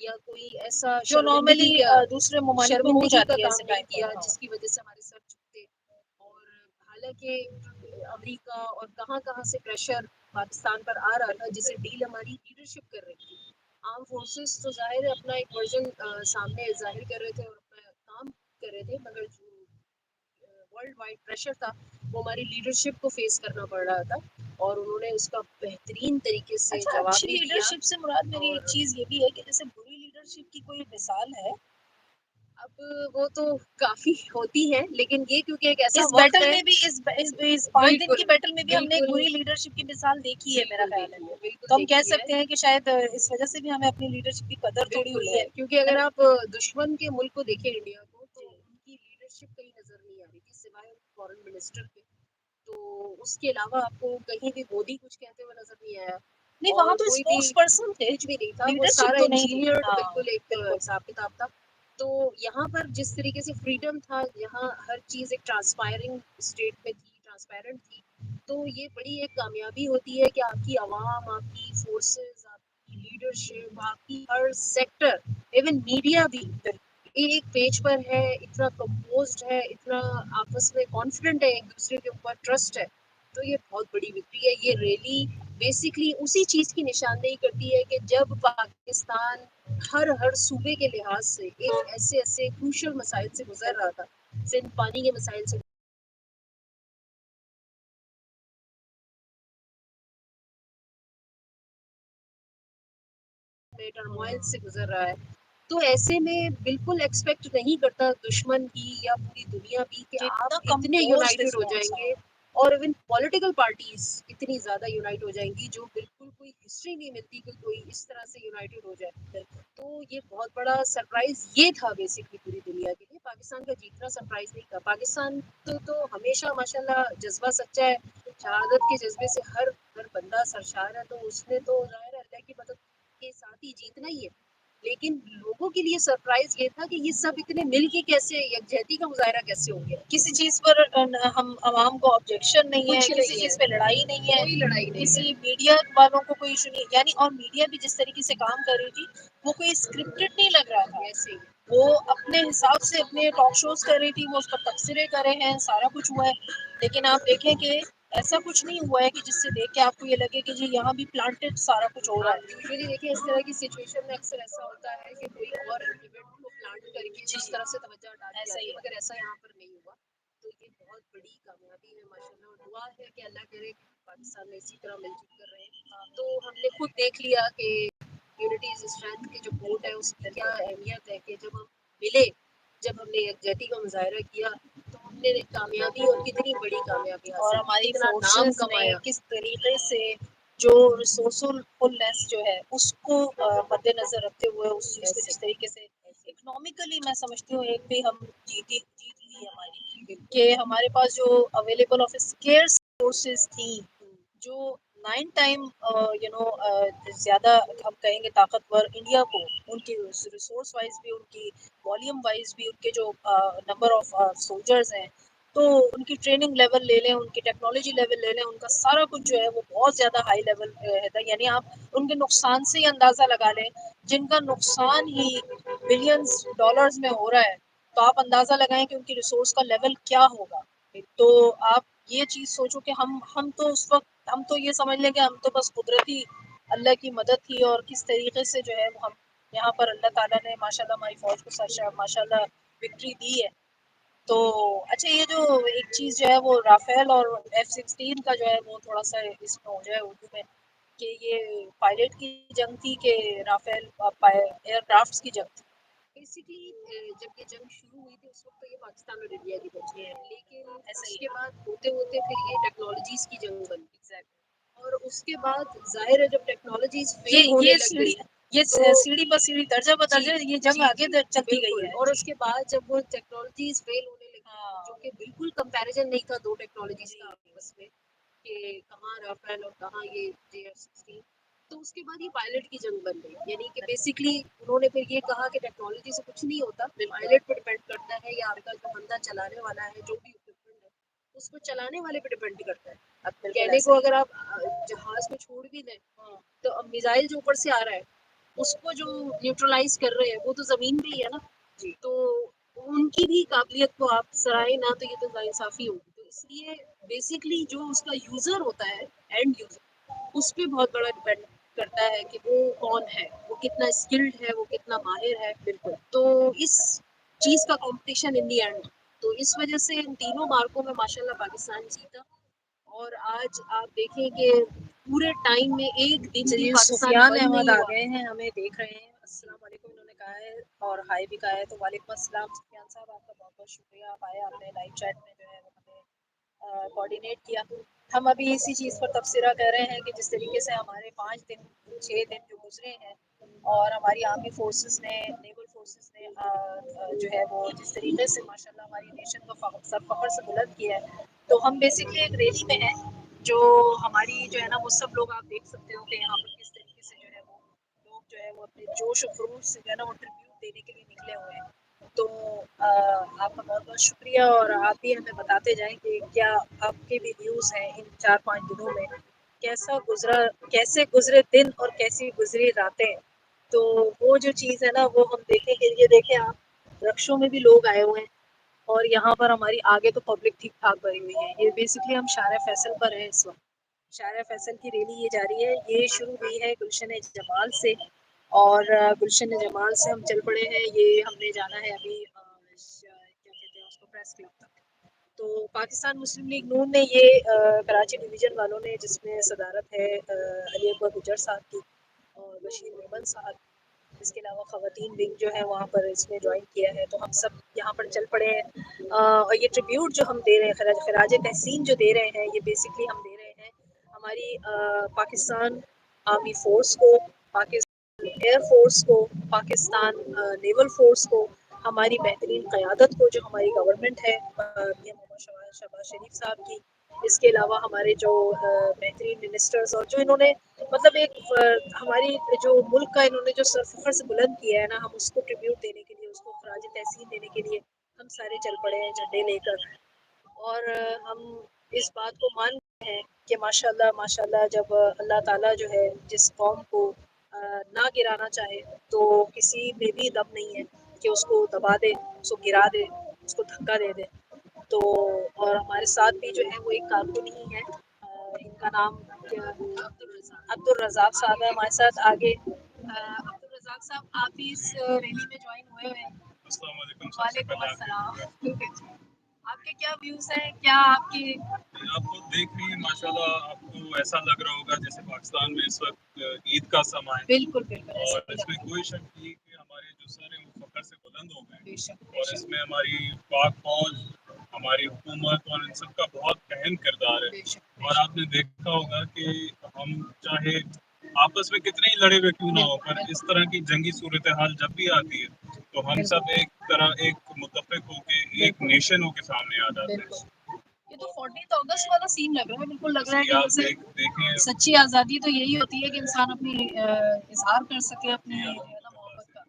یا کوئی ایسا جو نارملی دوسرے ممالک میں ہو شرمندگی کا جاتی ہے کام ایسے نہیں ٹائم کیا پر. جس کی وجہ سے ہمارے سر جھکتے. اور حالانکہ امریکہ اور کہاں کہاں سے پریشر پاکستان پر آ رہا تھا جسے ڈیل ہماری لیڈرشپ کر رہی تھی. آرم فورسز تو ظاہر ہے اپنا ایک ورژن سامنے ظاہر کر رہے تھے اور اپنا کام کر رہے تھے، مگر جو ورلڈ وائڈ پریشر تھا وہ ہماری لیڈرشپ کو فیس کرنا پڑ رہا تھا اور انہوں نے اس کا بہترین طریقے سے جواب اچھی بھی دیا. لیڈرشپ سے مراد میری ایک چیز یہ بھی ہے کہ جیسے بری لیڈرشپ کی کوئی مثال ہے؟ اب وہ تو کافی ہوتی ہیں، لیکن یہ کیونکہ ایک ایسا اس وقت بیٹل ہے. میں بھی اس 5 دن کی بیٹل میں بھی ہم نے ایک بری لیڈرشپ کی مثال دیکھی ہے میرا خیال ہے. تو ہم کہہ سکتے ہیں کہ شاید اس وجہ سے بھی ہمیں اپنی لیڈرشپ کی قدر تھوڑی ہوئی ہے. کیونکہ اگر آپ دشمن کے ملک کو دیکھیں انڈیا کو، تو ان کی لیڈرشپ کہیں نظر نہیں آ رہی تھی سوائے فارن منسٹر کے. تو اس کے علاوہ آپ کو کہیں بھی مودی کچھ کہتے ہوئے نظر نہیں آیا. نہیں، وہاں تو کوئی بھی اسپوکس پرسن تھے، کچھ بھی نہیں تھا، وہ لیڈرشپ سارا تو نہیں تھی. انجینئرڈ ہاں بالکل ایک بالکل. حساب کتاب تھا. تو یہاں پر جس طریقے سے فریڈم تھا، یہاں ہر چیز ایک ٹرانسپائرنگ اسٹیٹ میں تھی، ٹرانسپیرنٹ تھی. تو یہ بڑی ایک کامیابی ہوتی ہے کہ آپ کی عوام، آپ کی فورسز، آپ کی لیڈرشپ، آپ کی ہر سیکٹر، ایون میڈیا بھی ایک پیج پر ہے، اتنا کمپوزڈ ہے، اتنا آپس میں کانفیڈنٹ ہے، ایک دوسرے کے اوپر ٹرسٹ ہے. تو یہ بہت بڑی وکٹری ہے. یہ ریلی بیسکلی اسی چیز کی نشاندہی کرتی ہے کہ جب پاکستان ہر صوبے کے لحاظ سے ایک ایسے کروشل مسائل سے گزر رہا تھا، صرف پانی کے مسائل سے ٹرموائل سے گزر رہا ہے، تو ایسے میں بالکل ایکسپیکٹ نہیں کرتا دشمن بھی یا پوری دنیا بھی کہ آپ اتنا اتنے کمپوزڈ یونائٹڈ ہو جائیں رسپانس. گے اور ایون پولیٹیکل پارٹیز اتنی زیادہ یونائٹ ہو جائیں گی جو بالکل کوئی ہسٹری نہیں ملتی کہ کوئی اس طرح سے یونائٹڈ ہو جائے. تو یہ بہت بڑا سرپرائز یہ تھا بیسکلی پوری دنیا کے لیے. پاکستان کا جیتنا سرپرائز نہیں تھا. پاکستان تو ہمیشہ ماشاءاللہ جذبہ سچا ہے، شہادت کے جذبے سے ہر بندہ سرشار ہے. تو اس نے تو ظاہر ہے اللہ کی مدد کے ساتھ ہی جیتنا ہی ہے. لیکن لوگوں کے لیے سرپرائز یہ تھا کہ یہ سب اتنے مل کے کیسے، یکجہتی کا مظاہرہ کیسے ہو گیا. کسی چیز پر ہم عوام کو آبجیکشن نہیں ہے، کچھ کسی نہیں چیز ہے، پہ لڑائی نہیں ہے، کوئی لڑائی نہیں ہے. کسی میڈیا والوں کو کوئی ایشو نہیں. یعنی اور میڈیا بھی جس طریقے سے کام کر رہی تھی وہ کوئی اسکرپٹڈ نہیں لگ رہا تھا. ایسے ہی وہ اپنے حساب سے اپنے ٹاک شوز کر رہی تھی، وہ اس پر تبصرے کرے ہیں، سارا کچھ ہوا ہے. لیکن آپ دیکھیں کہ ایسا کچھ نہیں ہوا ہے کہ جس سے دیکھ کے آپ کو یہ لگے کہ جی یہاں بھی پلانٹڈ سارا کچھ ہو رہا ہے. یوزلی دیکھیں اس طرح کی سچویشن میں اکثر ایسا ہوتا ہے کہ کوئی اور ایونٹ کو پلانٹ کر کے جس طرح سے توجہ ہٹا دی جاتی ہے، مگر ایسا یہاں پر نہیں ہوا. تو یہ بہت بڑی کامیابی ہے ماشاءاللہ، اور دعا ہے کہ اللہ کرے کہ پاکستان میں اسی طرح مل جل کر رہے. تو ہم نے خود دیکھ لیا کہ یونٹی از اسٹرینتھ کی جو کوٹ ہے اس کی کیا اہمیت ہے کہ جب ہم ملے، جب ہم نے یکجہتی کا مظاہرہ کیا تو ہم نے کامیابی اور کتنی بڑی کامیابی اور حاصل کی، ہماری کتنا نام فورسز نے کمایا. کس طریقے سے جو ریسورسفلنس جو ہے اس کو مد نظر رکھتے ہوئے اس چیز کو جس طریقے سے اکنامیکلی میں سمجھتی ہوں ایک بھی ہم جیت ہوئی ہماری کہ ہمارے پاس جو اویلیبل آف اسکیئرس سورسز تھیں، جو 9 ٹائم زیادہ ہم کہیں گے طاقتور انڈیا کو، ان کی ریسورس وائز بھی، ان کی والیوم وائز بھی، ان کے جو نمبر آف سولجرز ہیں، تو ان کی ٹریننگ لیول لے لیں، ان کی ٹیکنالوجی لیول لے لیں، ان کا سارا کچھ جو ہے وہ بہت زیادہ ہائی لیول ہے. یعنی آپ ان کے نقصان سے ہی اندازہ لگا لیں، جن کا نقصان ہی بلینز ڈالرز میں ہو رہا ہے، تو آپ اندازہ لگائیں کہ ان کی ریسورس کا لیول کیا ہوگا. تو آپ یہ چیز سوچو کہ ہم تو اس وقت ہم تو یہ سمجھ لیں کہ ہم تو بس قدرتی اللہ کی مدد تھی، اور کس طریقے سے جو ہے وہ ہم یہاں پر اللہ تعالیٰ نے ماشاء اللہ ہماری فوج کو ماشاء اللہ وکٹری دی ہے. تو اچھا، یہ جو ایک چیز جو ہے وہ رافیل اور F-16 کا جو ہے وہ تھوڑا سا اس میں ہو جائے اردو میں، کہ یہ پائلٹ کی جنگ تھی کہ رافیل ایئر کرافٹس کی جنگ تھی. بیسکلی جب یہ جنگ شروع ہوئی تھی اس وقت تو یہ پاکستان اور انڈیا کی بچی ہے، لیکن ایسا اس ہی کے بعد ہوتے ہوتے پھر یہ ٹیکنالوجیز کی جنگ بن گئی. exactly. اور اس کے بعد ظاہر ہے جب ٹیکنالوجیز فیل یہ ہونے یہ لگ سیڑھی گئی یہ تو سیڑھی بہ سیڑھی درجہ بہ درجہ یہ جنگ آگے چلتی گئی بالکل. ہے. اور اس کے بعد جب وہ ٹیکنالوجیز فیل ہونے لگی، ہاں جو کہ بالکل کمپیریزن نہیں تھا دو ٹیکنالوجیز جی کا آپس میں، کہ کہاں رافیل اور کہاں یہ F-16، تو اس کے بعد یہ پائلٹ کی جنگ بن گئی. یعنی کہ بیسکلی انہوں نے پھر یہ کہا کہ ٹیکنالوجی سے کچھ نہیں ہوتا، پائلٹ پہ ڈیپینڈ کرتا ہے، یا آپ کا جو بندہ چلانے والا ہے جو بھی equipment ہے اس کو چلانے والے پہ ڈیپینڈ کرتا ہے. اب بالکل کہنے ایسا کو ہی. اگر آپ جہاز کو چھوڑ بھی دیں تو اب میزائل جو اوپر سے آ رہا ہے اس کو جو نیوٹرلائز کر رہے ہیں وہ تو زمین پہ ہی ہے نا. جی تو ان کی بھی قابلیت کو آپ سرائیں نہ تو یہ تو ناانصافی ہوگی. تو اس لیے بیسکلی جو اس کا یوزر ہوتا ہے، اینڈ یوزر، اس پہ بہت بڑا ڈیپینڈ کرتا ہے کہ وہ کون ہے، وہ کتنا اسکلڈ ہے، وہ کتنا ماہر ہے. بالکل. تو اس چیز کا کمپٹیشن ان دی اینڈ. تو اس وجہ سے ان تینوں مارکوں میں ماشاءاللہ پاکستان جیتا. اور آج آپ دیکھیں کہ پورے ٹائم میں ایک دن بھی چلیے، پاکستان سفیان بند احمد نہیں آ ہوا. گئے ہیں، ہمیں دیکھ رہے ہیں. السلام علیکم انہوں نے کہا ہے، اور ہائی بھی کہا ہے. تو وعلیکم السلام سفیان صاحب، آپ کا بہت بہت شکریہ. آپ آئے، آپ نے لائیو چیٹ میں جو ہے وہ ہمیں کوآرڈینیٹ کیا. ہم ابھی اسی چیز پر تبصرہ کر رہے ہیں کہ جس طریقے سے ہمارے 5 دن 6 دن جو گزرے ہیں، اور ہماری آرمی فورسز نے، نیول فورسز نے جو ہے وہ جس طریقے سے ماشاءاللہ ہماری نیشن کو سر فخر سے بلند کیا ہے. تو ہم بیسکلی ایک ریلی میں ہیں، جو ہماری جو ہے نا وہ سب لوگ آپ دیکھ سکتے ہو کہ یہاں پر کس طریقے سے جو ہے وہ لوگ جو ہے وہ اپنے جوش و خروش سے جو ہے نا وہ ٹریبیوٹ دینے کے لیے نکلے ہوئے ہیں. تو آپ کا بہت بہت شکریہ، اور آپ بھی ہمیں بتاتے جائیں کہ کیا آپ کے بھی ویوز ہیں ان 4-5 دنوں میں، کیسے گزرے دن اور کیسی گزری راتیں. تو وہ جو چیز ہے نا وہ ہم دیکھنے کے لیے، دیکھیں آپ رکشوں میں بھی لوگ آئے ہوئے ہیں، اور یہاں پر ہماری آگے تو پبلک ٹھیک ٹھاک بھری ہوئی ہے. یہ بیسکلی ہم شارع فیصل پر ہیں اس وقت. شارع فیصل کی ریلی یہ جاری ہے، یہ شروع ہوئی ہے گلشن جمال سے، اور گلشن جمال سے ہم چل پڑے ہیں. یہ ہم نے جانا ہے ابھی کیا کہتے ہیں اس کو، پریس کلب تک. تو پاکستان مسلم لیگ نون نے یہ کراچی ڈویژن والوں نے، جس میں صدارت ہے علی اکبر گجر صاحب کی اور بشیر میمن صاحب، اس کے علاوہ خواتین ونگ جو ہے وہاں پر اس میں جوائن کیا ہے. تو ہم سب یہاں پر چل پڑے ہیں، اور یہ ٹریبیوٹ جو ہم دے رہے ہیں، خراج تحسین جو دے رہے ہیں، یہ بیسکلی ہم دے رہے ہیں ہماری پاکستان آرمی فورس کو، پاکستان ایئر فورس کو، پاکستان نیول فورس کو، ہماری بہترین قیادت کو جو ہماری گورنمنٹ ہے محمد شہباز شریف صاحب کی. اس کے علاوہ ہمارے جو بہترین منسٹرز، اور جو انہوں نے مطلب ایک ہماری جو ملک کا انہوں نے جو سر فخر سے بلند کیا ہے نا، ہم اس کو ٹریبیوٹ دینے کے لیے، اس کو خراج تحسین دینے کے لیے ہم سارے چل پڑے ہیں جھنڈے لے کر. اور ہم اس بات کو مان رہے ہیں کہ ماشاءاللہ جب اللہ تعالیٰ جو ہے جس قوم کو نہ گرانا چاہے تو کسی میں بھی دم نہیں ہے کہ اس کو دبا دے، اس کو گرا دے، اس کو دھکا دے دے. تو اور ہمارے ساتھ بھی جو ہے وہ ایک کارکن ہی ہے، ان کا نام کیا، عبدالرزاق صاحب ہے ہمارے ساتھ. آگے عبدالرزاق صاحب، آپ بھی اس ریلی میں جوائن ہوئے ہوئے ہیں. السلام علیکم. وعلیکم السلام. آپ کے کیا ویوز ہیں، کیا آپ کی، آپ کو دیکھ رہی ہیں ماشاءاللہ، آپ کو ایسا لگ رہا ہوگا جیسے پاکستان میں اس وقت عید کا سماں ہے. بالکل بالکل ایسا اور ہی اس میں لگتا ہے. کوئی شک نہیں کہ ہمارے جو سر ہیں وہ فخر سے بلند ہو گئے. بے شک بے اور اس شک میں ہماری پاک فوج، ہماری حکومت اور ان سب کا بہت اہم کردار ہے. بے شک. اور آپ نے دیکھا ہوگا کہ ہم چاہے آپس میں کتنے ہی لڑے ہوئے کیوں نہ ہو، پر اس طرح کی جنگی صورتحال جب بھی آتی ہے تو ہم سب ایک متفق ہو کے، ایک نیشن ہو کے سامنے آ جاتے ہیں. یہ تو 14 اگست والا سین لگ رہا ہے، بالکل لگ رہا ہے کہ آپ جیسے دیکھیں سچی آزادی تو یہی ہوتی ہے کہ انسان اپنی اظہار کر سکے اپنی جو ہے نا محبت کا.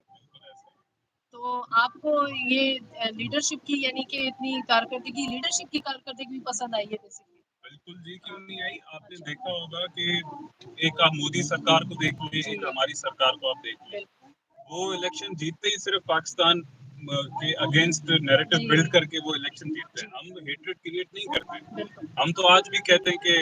تو تو آپ کو یہ لیڈرشپ کی یعنی کہ اتنی کارکردگی لیڈرشپ کی کارکردگی بھی پسند آئی ہے بیسیکلی؟ بالکل جی، کیوں نہیں آئی. آپ نے دیکھا ہوگا کہ ایک آپ مودی سرکار کو دیکھ لیں، ایک ہماری سرکار کو آپ دیکھ لیں. وہ الیکشن جیتتے ہی صرف پاکستان کے اگینسٹ نیریٹو بلڈ کر کے وہ الیکشن جیتتے ہیں. ہم ہیٹریڈ کریٹ نہیں کرتے. ہم تو آج بھی کہتے ہیں کہ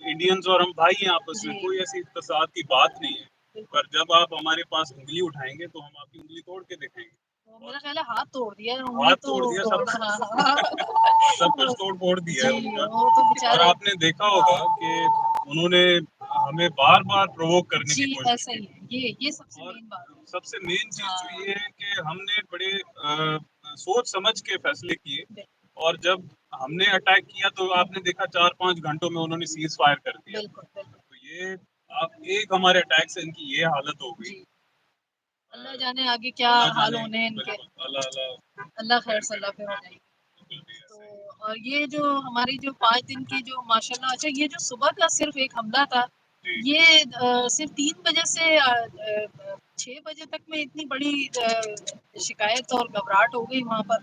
انڈینز اور ہم بھائی ہیں آپس میں، کوئی ایسی تصاد کی بات نہیں ہے. پر جب آپ ہمارے پاس انگلی اٹھائیں گے تو ہم آپ کی انگلی توڑ کے دکھائیں گے. میرا خیال ہے ہاتھ توڑ دیا، ہاتھ توڑ دیا، سب کچھ توڑ پھوڑ دیا ہے ان کا. اور آپ نے دیکھا ہوگا کہ انہوں نے ہمیں بار بار پرووک کرنے کی کوشش کی. یہ سب سے مین بات ہے. سب سے مین چیز تو یہ ہے کہ ہم نے بڑے سوچ سمجھ کے فیصلے کیے، اور جب ہم نے اٹیک کیا تو آپ نے دیکھا 4-5 گھنٹوں میں انہوں نے سیز فائر کر دیا. تو یہ آپ ایک ہمارے اٹیک سے ان کی یہ حالت ہو گئی. اللہ جانے آگے کیا حال ہونے ان کے. اللہ خیر صلاح پہ ہو جائے گی. تو اور یہ جو ہماری جو 5 دن کی جو ماشاءاللہ، اچھا یہ جو صبح کا صرف ایک حملہ تھا، یہ صرف 3 بجے سے 6 بجے تک میں اتنی بڑی شکایت اور گھبراہٹ ہو گئی وہاں پر.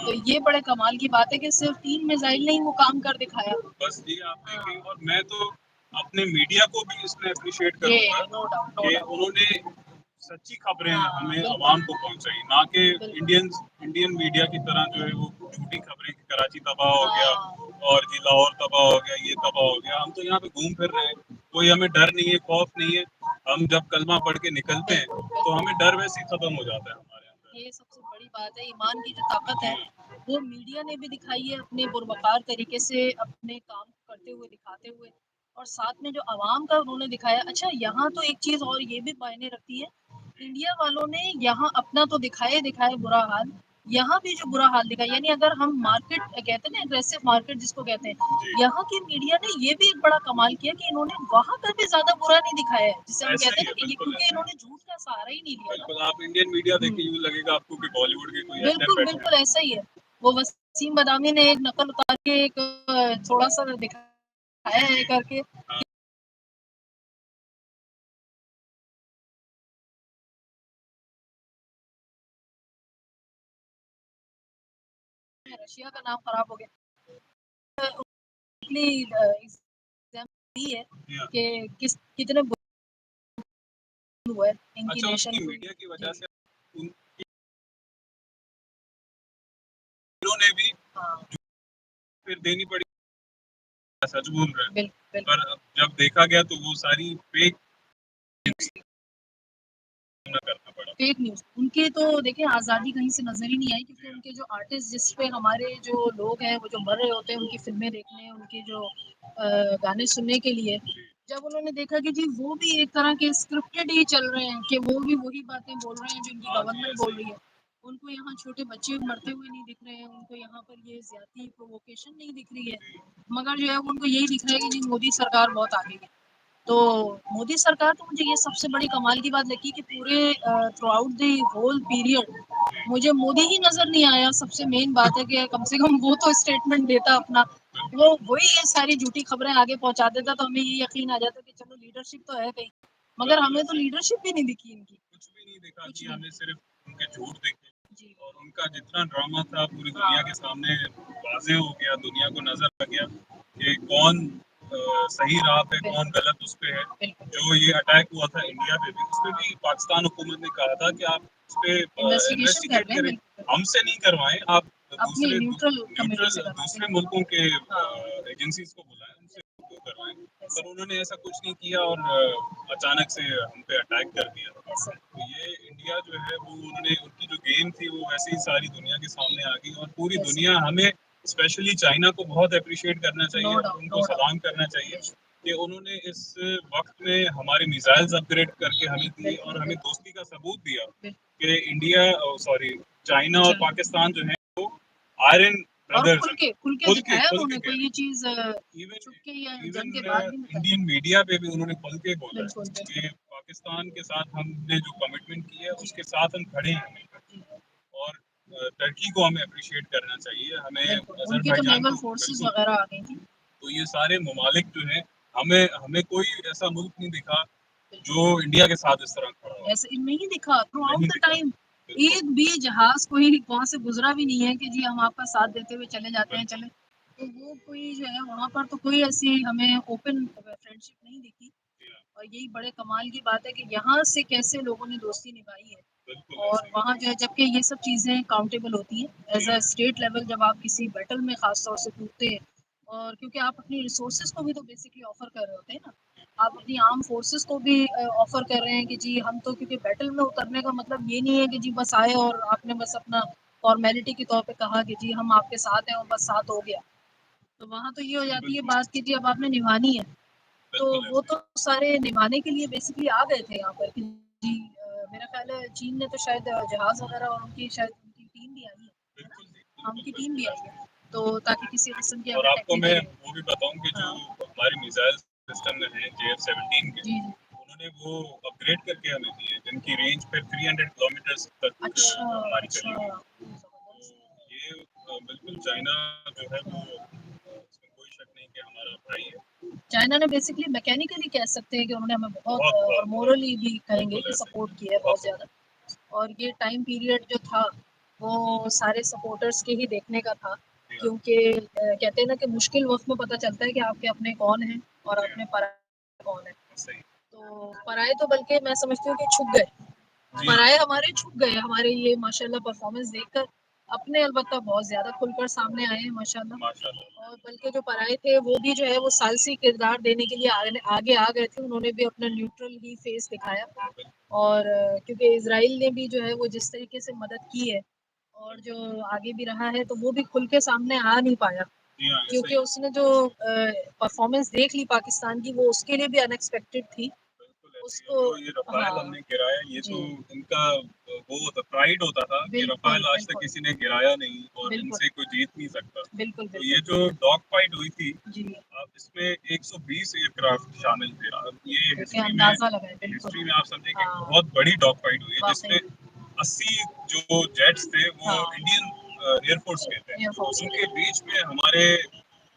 تو یہ بڑے کمال کی بات ہے کہ صرف 3 میزائل نے ہی وہ کام کر دکھایا. بس یہ آپ دیکھیں. اور میں تو اپنے میڈیا کو بھی اس میں اپریشیٹ کروں گا کہ انہوں نے سچی خبریں ہمیں عوام کو پہنچائی، نہ کہ انڈین میڈیا کی طرح جو ہے وہ جھوٹی خبریں کہ کراچی تباہ ہو گیا اور جی لاہور تباہ ہو گیا، یہ تباہ ہو گیا. ہم تو یہاں پہ گھوم پھر رہے ہیں، کوئی ہمیں ڈر نہیں ہے، خوف نہیں ہے. ہم جب کلمہ پڑھ کے نکلتے ہیں تو ہمیں ڈر ویسے ہی ختم ہو جاتا ہے ہمارے اندر. یہ سب سے بڑی بات ہے. ایمان کی جو طاقت ہے وہ میڈیا نے بھی دکھائی ہے اپنے پروقار طریقے سے، اپنے کام کرتے ہوئے دکھاتے ہوئے، اور ساتھ میں جو عوام کا انہوں نے دکھایا. اچھا یہاں تو ایک چیز اور یہ بھی معنی رکھتی ہے، انڈیا والوں نے یہاں اپنا تو دکھائے برا حال، یہاں بھی جو برا حال دکھا، یعنی اگر ہم مارکیٹ کہتے ہیں نا، اگریسو مارکیٹ جس کو کہتے ہیں، یہاں کی میڈیا نے یہ بھی ایک بڑا کمال کیا کہ انہوں نے وہاں کا بھی زیادہ برا نہیں دکھایا ہے، جسے ہم کہتے ہیں نا کہ کیونکہ انہوں نے جھوٹ کا سہارا ہی نہیں لیا. بالکل، آپ انڈین میڈیا دیکھیں یوں لگے گا آپ کو کہ بالی ووڈ کے کوئی بالکل بالکل ایسا ہی ہے. وہ وسیم بدامی نے ایک نقل اتار کے ایک تھوڑا سا دکھایا ہے کر کے رشیا کا نام خراب ہو گیا. کہ کتنے ہوا ہے ان کی نیشن میڈیا کی وجہ سے انہوں نے بھی پھر دینی پڑی. سچ بول رہے ہیں، پر جب دیکھا گیا تو وہ ساری فیک کرنا پڑا. فیک نیوز ان کے تو دیکھیں آزادی کہیں سے نظر ہی نہیں آئی، کیونکہ ان کے جو آرٹسٹ جس پہ ہمارے جو لوگ ہیں وہ جو مر رہے ہوتے ہیں ان کی فلمیں دیکھنے، ان کے جو گانے سننے کے لیے، جب انہوں نے دیکھا کہ جی وہ بھی ایک طرح کے اسکرپٹڈ ہی چل رہے ہیں، کہ وہ بھی وہی باتیں بول رہے ہیں جو ان کی گورنمنٹ بول رہی ہے. ان کو یہاں چھوٹے بچے مرتے ہوئے نہیں دکھ رہے ہیں، ان کو یہاں پر یہ زیادتی پرووکیشن نہیں دکھ رہی ہے، مگر جو ہے ان کو یہی دکھ رہا ہے کہ جی مودی سرکار بہت آگے ہے. تو مودی سرکار تو مجھے یہ سب سے بڑی کمال کی بات لگی کہ پورے through out the whole period مجھے مودی ہی نظر نہیں آیا. سب سے مین بات ہے کہ کم سے کم وہ تو اسٹیٹمنٹ دیتا اپنا، وہ وہی یہ ساری جھوٹی خبریں آگے پہنچا دیتا تو ہمیں یہ یقین آ جاتا کہ چلو لیڈرشپ تو ہے کہیں، مگر ہمیں تو لیڈرشپ بھی نہیں دکھی ان کی. کچھ بھی نہیں دیکھا کہ ہمیں صرف ان کے جھوٹ دیکھے، اور ان کا جتنا ڈرامہ تھا پوری دنیا کے سامنے واضح ہو گیا. دنیا کو نظر آ گیا کہ کون صحیح راہ پہ، کون غلط اس پہ ہے. جو یہ اٹیک ہوا تھا انڈیا پہ بھی، اس پہ بھی پاکستان حکومت نے کہا تھا کہ آپ اس پہ انویسٹیگیٹ کریں، ہم سے نہیں کروائیں، آپ دوسرے ملکوں کے ایجنسیز کو بلائیں، ان سے کروائیں. پر انہوں نے ایسا کچھ نہیں کیا اور اچانک سے ہم پہ اٹیک کر دیا. تو یہ انڈیا جو ہے وہ انہوں نے ان کی جو گیم تھی وہ ویسے ہی ساری دنیا کے سامنے آ گئی. اور پوری دنیا ہمیں اسپیشلی چائنا کو بہت اپریشیٹ کرنا چاہیے اور ان کو سلام کرنا چاہیے کہ انہوں نے اس وقت میں ہمارے میزائلز اپ گریڈ کر کے ہمیں دیے اور ہمیں دوستی کا ثبوت دیا کہ انڈیا چائنا اور پاکستان جو ہیں وہ آئرن بردرز ہیں. انڈین میڈیا پہ بھی انہوں نے کھل کے بولا کہ پاکستان کے ساتھ ہم نے جو کمٹمنٹ کی ہے اس کے ساتھ ہم کھڑے ہیں. اور ترکی کو ہمیں اپریشیٹ کرنا چاہیے. ہمیں تو یہ سارے ممالک جو ہیں ہمیں کوئی ایسا ملک نہیں دکھا جو انڈیا کے ساتھ اس طرح کھڑا ہو. ایسے نہیں دکھا تھرو آؤٹ دا ٹائم. ایک بھی جہاز کوئی وہاں سے گزرا بھی نہیں ہے کہ جی ہم آپ کا ساتھ دیتے ہوئے چلے جاتے ہیں چلے. تو وہ کوئی جو ہے وہاں پر تو کوئی ایسی ہمیں اوپن فرینڈ شپ نہیں دکھی. اور یہی بڑے کمال کی بات ہے کہ یہاں سے کیسے لوگوں نے دوستی نبھائی ہے اور وہاں جو ہے جبکہ یہ سب چیزیں کاؤنٹیبل ہوتی ہیں ایز اے اسٹیٹ لیول جب آپ کسی بیٹل میں خاص طور سے ٹوٹتے ہیں اور کیونکہ آپ اپنی ریسورسز کو بھی تو بیسکلی آفر کر رہے ہوتے ہیں نا. آپ اپنی آرم فورسز کو بھی آفر کر رہے ہیں کہ جی ہم تو کیونکہ بیٹل میں اترنے کا مطلب یہ نہیں ہے کہ جی بس آئے اور آپ نے بس اپنا فارمیلٹی کے طور پہ کہا کہ جی ہم آپ کے ساتھ ہیں اور بس ساتھ ہو گیا. تو وہاں تو یہ ہو جاتی ہے بات کہ جی اب آپ نے نبھانی ہے. تو وہ تو سارے نبھانے کے لیے بیسکلی آ گئے تھے یہاں پر کہ جی میرا خیال ہے چین نے تو شاید جہاز وغیرہ اور ان کی شاید ان کی ٹیم بھی آئی ہے. ہم کی ٹیم بھی آئی ہے تو تاکہ کسی قسم کی اور آپ کو میں وہ بھی بتاؤں کہ جو ہماری میزائل سسٹم میں ہیں JF-17 کے انہوں نے وہ اپ گریڈ کر کے ہمیں دیے جن کی رینج پہ 300 کلومیٹر تک ہماری چلی گئی. یہ بالکل چائنا جو ہے وہ اس میں کوئی شک نہیں کہ ہمارا بھائی ہے. چائنا نے بیسکلی میکینیکلی کہہ سکتے ہیں کہ انہوں نے ہمیں بہت اور مورلی بھی کہیں گے کہ سپورٹ کیا ہے بہت زیادہ. اور یہ ٹائم پیریڈ جو تھا وہ سارے سپورٹرز کے ہی دیکھنے کا تھا کیونکہ کہتے ہیں نا کہ مشکل وقت میں پتہ چلتا ہے کہ آپ کے اپنے کون ہیں اور اپنے پرائے کون ہیں. تو پرائے تو بلکہ میں سمجھتی ہوں کہ چھپ گئے. پرائے ہمارے چھپ گئے ہمارے یہ ماشاءاللہ پرفارمنس دیکھ کر. اپنے البتہ بہت زیادہ کھل کر سامنے آئے ہیں ماشاءاللہ. اور بلکہ جو پرائے تھے وہ بھی جو ہے وہ سالسی کردار دینے کے لیے آگے آ گئے تھے. انہوں نے بھی اپنا نیوٹرل ہی فیس دکھایا. اور کیونکہ اسرائیل نے بھی جو ہے وہ جس طریقے سے مدد کی ہے اور جو آگے بھی رہا ہے تو وہ بھی کھل کے سامنے آ نہیں پایا کیونکہ اس نے جو پرفارمنس دیکھ لی پاکستان کی وہ اس کے لیے بھی ان ایکسپیکٹڈ تھی. اس کو یہ رفائل ہم نے گرایا یہ تو ان کا وہ ہوتا پرائڈ ہوتا تھا کہ رفائل آج تک کسی نے گرایا نہیں اور ان سے کوئی جیت نہیں سکتا. تو یہ جو ڈاگ فائٹ ہوئی تھی اس میں 120 ایئر کرافٹ شامل تھے. یہ ہسٹری میں آپ سمجھیں کہ بہت بڑی ڈاگ فائٹ ہوئی ہے جس میں 80 جو جیٹس تھے وہ انڈین ایئر فورس کے تھے. ان کے بیچ میں ہمارے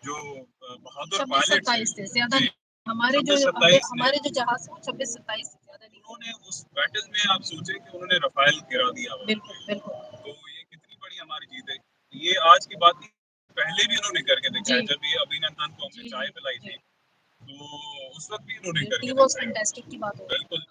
جو بہادر پائلٹ تھے ہمارے جو جہاز ہیں 26-27 سے زیادہ نہیں. انہوں نے اس بیٹل میں آپ سوچیں کہ انہوں نے رفائل گرا دیا. بالکل بالکل. تو یہ کتنی بڑی ہماری جیت ہے. یہ آج کی بات نہیں پہلے بھی انہوں نے کر کے دکھایا. جب یہ ابھینندن کو ہم نے چائے پلائی تھی تو اس وقت بھی انہوں نے کر کے دکھایا. بالکل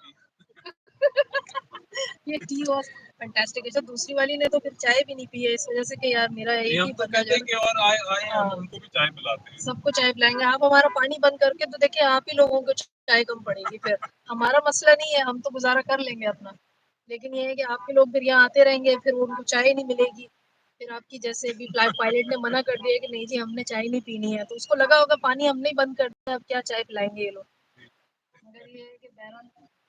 یہ ٹی واز فینٹاسٹک. اچھا دوسری والی نے تو پھر چائے بھی نہیں پی ہے اس وجہ سے کہ یار میرا ایک ہی بندہ جو ہے اور آئے ان کو بھی چائے پلاتے ہیں. سب کو چائے پلائیں گے. آپ ہمارا پانی بند کر کے تو دیکھیں آپ ہی لوگوں کو چائے کم پڑے گی. پھر ہمارا مسئلہ نہیں ہے ہم تو گزارا کر لیں گے اپنا لیکن یہ ہے کہ آپ کے لوگ پھر یہاں آتے رہیں گے پھر ان کو چائے نہیں ملے گی. پھر آپ کی جیسے بھی پائلٹ نے منع کر دیا کہ نہیں جی ہم نے چائے نہیں پینی ہے تو اس کو لگا ہوگا پانی ہم نے بند کر دیا اب کیا چائے پلائیں گے یہ لوگ. مگر یہ ہے کہ بہرحال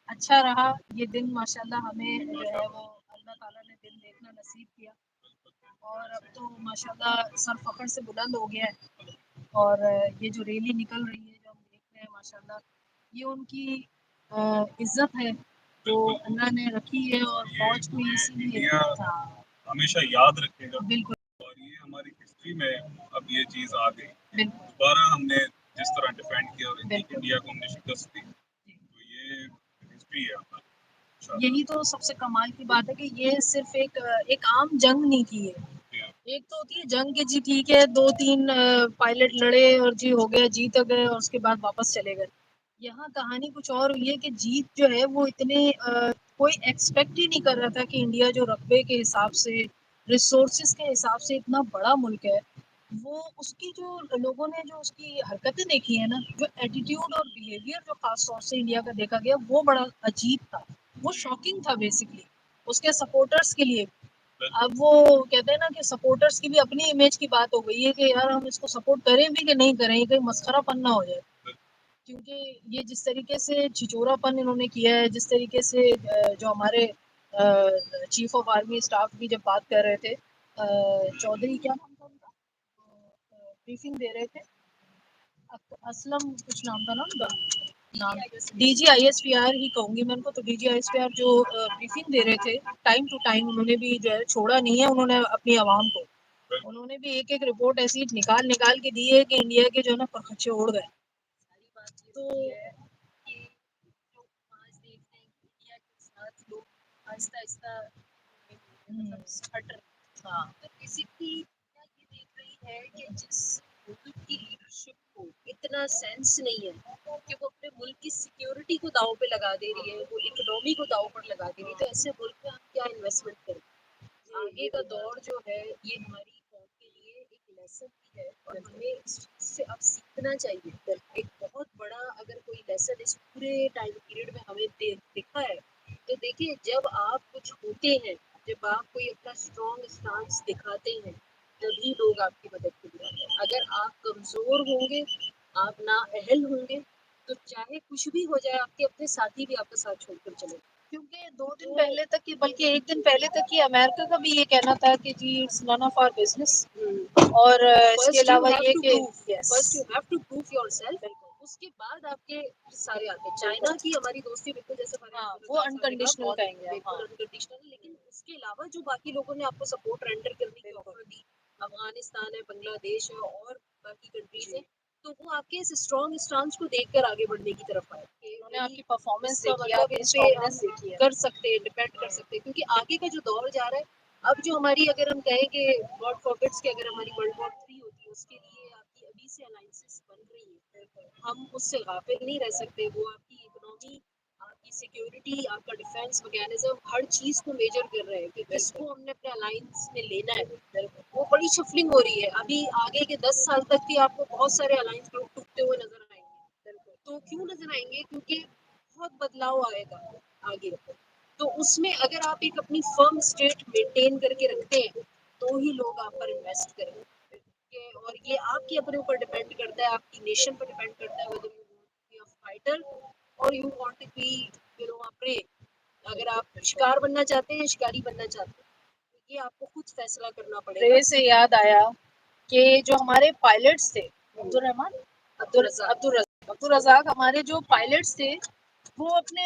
اچھا رہا یہ دن ماشاءاللہ ہمیں جو ہے وہ اللہ تعالیٰ نے دن دیکھنا نصیب کیا اور اب تو ماشاءاللہ سر فخر سے بلند ہو گیا ہے. اور یہ جو ریلی نکل رہی ہے جو ہم دیکھ رہے ہیں ماشاءاللہ یہ ان کی عزت ہے جو اللہ نے رکھی ہے اور فوج کو اسی لیے ہمیشہ یاد رکھے گا. بالکل. اور یہ ہماری ہسٹری میں اب یہ چیز آ گئی. دوبارہ ہم نے جس طرح ڈیفینڈ کیا اور انڈیا کو ہم نے شکست دی تو یہ ہسٹری ہے ہماری. یہی تو سب سے کمال کی بات ہے کہ یہ صرف ایک عام جنگ نہیں تھی. ایک تو ہوتی ہے جنگ کی جی ٹھیک ہے 2-3 پائلٹ لڑے اور جی ہو گیا جیت گئے اور اس کے بعد واپس چلے گئے. یہاں کہانی کچھ اور ہوئی ہے کہ جیت جو ہے وہ اتنے کوئی ایکسپیکٹ ہی نہیں کر رہا تھا کہ انڈیا جو رقبے کے حساب سے ریسورسز کے حساب سے اتنا بڑا ملک ہے وہ اس کی جو لوگوں نے جو اس کی حرکتیں دیکھی ہیں نا جو ایٹیٹیوڈ اور بیہیویئر جو خاص طور سے انڈیا کا دیکھا گیا وہ بڑا عجیب تھا. وہ شاکنگ تھا بیسکلی اس کے سپورٹرز کے لیے. اب وہ کہتے ہیں نا کہ سپورٹرز کی بھی اپنی امیج کی بات ہو گئی ہے کہ یار ہم اس کو سپورٹ کریں بھی کہ نہیں کریں یہ کہیں مسخرہ پن نہ ہو جائے. کیونکہ یہ جس طریقے سے چھچورا پن انہوں نے کیا ہے جس طریقے سے جو ہمارے چیف آف آرمی اسٹاف بھی جب بات کر رہے تھے چودھری کیا نام تھا ان کا بریفنگ دے رہے تھے اسلم کچھ نام تھا نا ان کا نام D G I S P R ہی کہوں گی میں ان کو. تو D G I S P R جو بریفنگ دے رہے تھے ٹائم ٹو ٹائم انہوں نے بھی جو ہے چھوڑا نہیں ہے. انہوں نے اپنی عوام کو انہوں نے بھی ایک رپورٹ ایسی نکال کے دی ہے کہ انڈیا کے جو ہے نا پرخچے اڑ گئے. تو آج دیکھتے ہیں کہ انڈیا کے ساتھ لوگ آہستہ آہستہ مطلب ہٹ رہی. ہاں تو بیسکلی یہ دیکھ رہی ہے کہ جس ملک کی لیڈرشپ کو اتنا سینس نہیں ہے کہ وہ اپنے ملک کی سیکیورٹی کو داؤ پہ لگا دے رہی ہے, وہ اکنامی کو داؤ پر لگا دے رہی ہے, تو ایسے ملک میں ہم کیا انویسٹمنٹ کریں. آگے کا دور جو ہے یہ ہماری قوم کے لیے ایک لیسن بھی ہے, اور ہمیں اس چیز سے اب سیکھنا چاہیے. ایک بہت بڑا اگر کوئی لیسن اس پورے ٹائم پیریڈ میں ہمیں دکھا ہے تو دیکھیے, جب آپ کچھ ہوتے ہیں, جب آپ کوئی اپنا اسٹرانگ اسٹانس دکھاتے ہیں, تبھی لوگ آپ کی مدد کے لیے آتے ہیں. اگر آپ کمزور ہوں گے, آپ نااہل ہوں گے, تو چاہے کچھ بھی ہو جائے, آپ کے اپنے ساتھی بھی آپ کا ساتھ چھوڑ کر چلے. کیونکہ 2 دن پہلے تک بلکہ 1 دن پہلے تک ہی امریکہ کا بھی یہ کہنا تھا کہ جی it's none of your business, اور اس کے علاوہ یہ کہ first you have to prove yourself, اس کے بعد آپ کے سارے آتے ہیں. چائنا کی ہماری دوستی بالکل جیسے ہاں وہ انکنڈیشنل کہیں گے, ہاں انکنڈیشنل ہے, لیکن اس کے علاوہ جو باقی لوگوں نے آپ کو سپورٹ رینڈر کرنے کی آفر دی, افغانستان ہے, بنگلہ دیش ہے, اور باقی کنٹریز ہیں, تو وہ آپ کے اس اسٹرانگ اسٹانس کو دیکھ کر آگے بڑھنے کی طرف آئے. انہوں نے آپ کی پرفارمنس کا دیکھی, مطلب آپ کی ان پہ اسٹرانگنس ہم دیکھی ہے. کر سکتے ہیں, ڈپینڈ کر سکتے ہیں, کیونکہ آگے کا جو دور جا رہا ہے, اب جو ہماری, اگر ہم کہیں کہ گاڈ فاربٹس کہ اگر ہماری ورلڈ وار 3 ہوتی ہے, اس کے لیے آپ کی ابھی سے الائنسز بن رہی ہیں, ہم اس سے غافل نہیں رہ سکتے. وہ آپ کی اکنامی, آپ کی سیکیورٹی, آپ کا ڈیفینس میکینزم, ہر چیز کو میجر کر رہے ہیں کہ کس کو ہم نے اپنے الائنس میں لینا ہے. وہ بڑی شفلنگ ہو رہی ہے. ابھی آگے کے 10 سال تک بھی آپ کو بہت سارے الائنس ٹوٹتے ہوئے نظر آئیں گے. تو کیوں نظر آئیں گے؟ کیونکہ بہت بدلاؤ آئے گا آگے. تو اس میں اگر آپ ایک اپنی فرم اسٹیٹ مینٹین کر کے رکھتے ہیں, تو ہی لوگ آپ پر انویسٹ کریں گے. اور یہ آپ کے اپنے اوپر ڈیپینڈ کرتا ہے, آپ کی نیشن پر ڈیپینڈ کرتا ہے, whether you want to be a fighter or you want to be, a prey. اگر آپ شکار بننا چاہتے ہیں, شکاری بننا چاہتے ہیں, یہ آپ کو خود فیصلہ کرنا پڑے گا. رے سے یاد آیا کہ جو ہمارے پائلٹس تھے, عبدالرزاق ہمارے جو پائلٹس تھے, وہ اپنے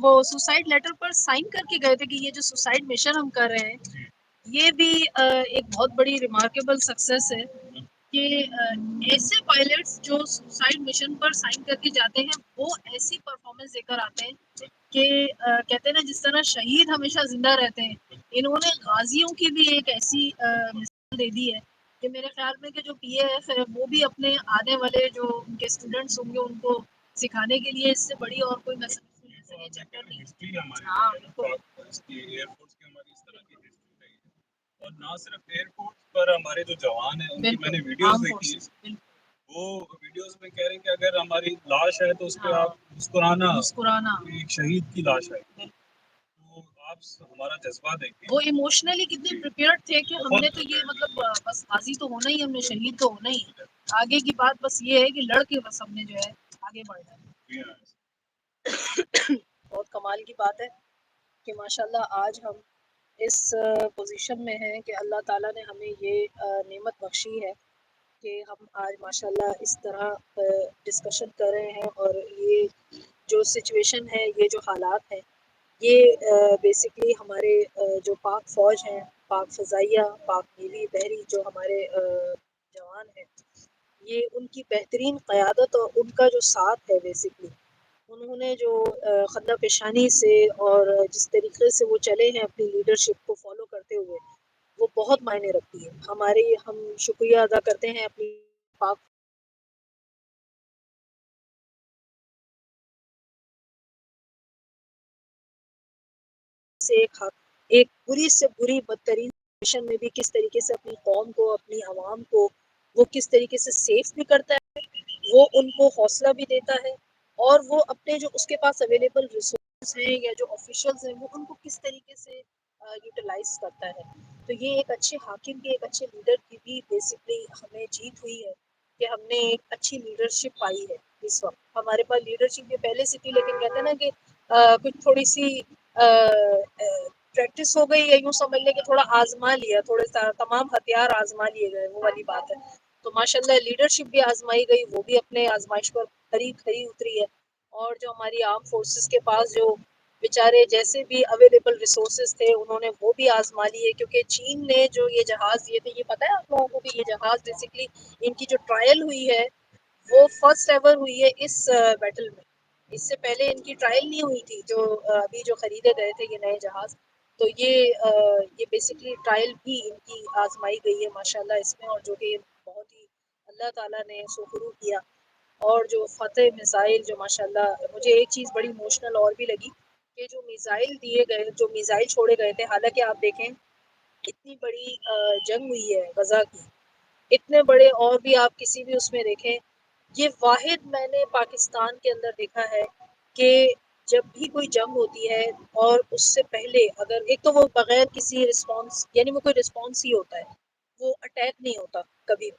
وہ سوسائڈ لیٹر پر سائن کر کے گئے تھے کہ یہ جو سوسائڈ مشن ہم کر رہے ہیں, یہ بھی ایک بہت بڑی ریمارکیبل سکسیس ہے کہ ایسے پائلٹس جو سوسائڈ مشن پر سائن کر کے جاتے ہیں, وہ ایسی پرفارمنس دے کر آتے ہیں کہ کہتے ہیں نا, جس طرح شہید ہمیشہ زندہ رہتے ہیں, انہوں نے غازیوں کی بھی ایک ایسی مثال دے دی ہے کہ میرے خیال میں کہ جو پی اے ایف ہے, وہ بھی اپنے آنے والے جو ان کے اسٹوڈنٹس ہوں گے, ان کو سکھانے کے لیے اس سے بڑی اور کوئی میسج ہسٹری ہماری ایئر فورس کی ہماری اس طرح کی ہسٹری رہی ہے. اور نہ صرف ایئر فورس پر ہمارے جو جوان ہیں, ان کی میں نے ویڈیوز دیکھی ہے, وہ ویڈیوز میں کہہ رہے ہیں کہ اگر ہماری لاش ہے تو اس پہ آپ مسکرانا, ایک شہید کی لاش ہے. تو آپ ہمارا جذبہ دیکھیں, وہ ایموشنلی کتنے پریپیئرڈ تھے کہ ہم نے تو یہ مطلب بس غازی تو ہونا ہی, ہم نے شہید تو ہونا ہی, آگے کی بات بس یہ ہے کہ لڑ کے بس ہم نے جو ہے آگے بڑھنا ہے. بہت کمال کی بات ہے کہ ماشاءاللہ آج ہم اس پوزیشن میں ہیں کہ اللہ تعالیٰ نے ہمیں یہ نعمت بخشی ہے کہ ہم آج ماشاءاللہ اس طرح ڈسکشن کر رہے ہیں, اور یہ جو سچویشن ہے, یہ جو حالات ہیں, یہ بیسکلی ہمارے جو پاک فوج ہیں, پاک فضائیہ, پاک نیوی, بحری جو ہمارے جوان ہیں, یہ ان کی بہترین قیادت اور ان کا جو ساتھ ہے, بیسکلی انہوں نے جو خندہ پیشانی سے اور جس طریقے سے وہ چلے ہیں اپنی لیڈرشپ کو فالو کرتے ہوئے, وہ بہت معنی رکھتی ہے. ہم شکریہ ادا کرتے ہیں اپنی پاک سے ایک بری سے بری بدترین سچویشن میں بھی کس طریقے سے اپنی قوم کو, اپنی عوام کو وہ کس طریقے سے سیف بھی کرتا ہے, وہ ان کو حوصلہ بھی دیتا ہے, اور وہ اپنے جو اس کے پاس اویلیبل ریسورس ہیں یا جو آفیشلز ہیں, وہ ان کو کس طریقے سے یوٹیلائز کرتا ہے. تو یہ ایک اچھے حاکم کی, ایک اچھے لیڈر کی بھی بیسکلی ہمیں جیت ہوئی ہے کہ ہم نے ایک اچھی لیڈرشپ پائی ہے. اس وقت ہمارے پاس لیڈرشپ یہ پہلے سے تھی, لیکن کہتے ہیں نا کہ کچھ تھوڑی سی پریکٹس ہو گئی, یا یوں سمجھ لیں کہ تھوڑا آزما لیا, تھوڑے تمام ہتھیار آزما لیے گئے, وہ والی بات ہے. تو ماشاءاللہ لیڈرشپ بھی آزمائی گئی, وہ بھی اپنے آزمائش پر کھری اتری ہے. اور جو ہماری آرم فورسز کے پاس جو بیچارے جیسے بھی اویلیبل ریسورسز تھے, انہوں نے وہ بھی آزما لیے, کیونکہ چین نے جو یہ جہاز دیے تھے, یہ پتہ ہے آپ لوگوں کو کہ یہ جہاز بیسکلی ان کی جو ٹرائل ہوئی ہے, وہ فرسٹ ایور ہوئی ہے اس بیٹل میں. اس سے پہلے ان کی ٹرائل نہیں ہوئی تھی, جو ابھی جو خریدے گئے تھے یہ نئے جہاز, تو یہ بیسکلی ٹرائل بھی ان کی آزمائی گئی ہے ماشاءاللہ اس میں، اور جو کہ بہت ہی اللہ تعالیٰ نے سخرو کیا. اور جو فتح میزائل جو ماشاءاللہ مجھے ایک چیز بڑی ایموشنل اور بھی لگی کہ جو میزائل دیے گئے، جو میزائل چھوڑے گئے تھے، حالانکہ آپ دیکھیں اتنی بڑی جنگ ہوئی ہے غزہ کی، اتنے بڑے اور بھی آپ کسی بھی اس میں دیکھیں، یہ واحد میں نے پاکستان کے اندر دیکھا ہے کہ جب بھی کوئی جنگ ہوتی ہے اور اس سے پہلے اگر ایک تو وہ بغیر کسی رسپانس، یعنی وہ کوئی رسپانس ہی ہوتا ہے، وہ اٹیک نہیں ہوتا کبھی بھی،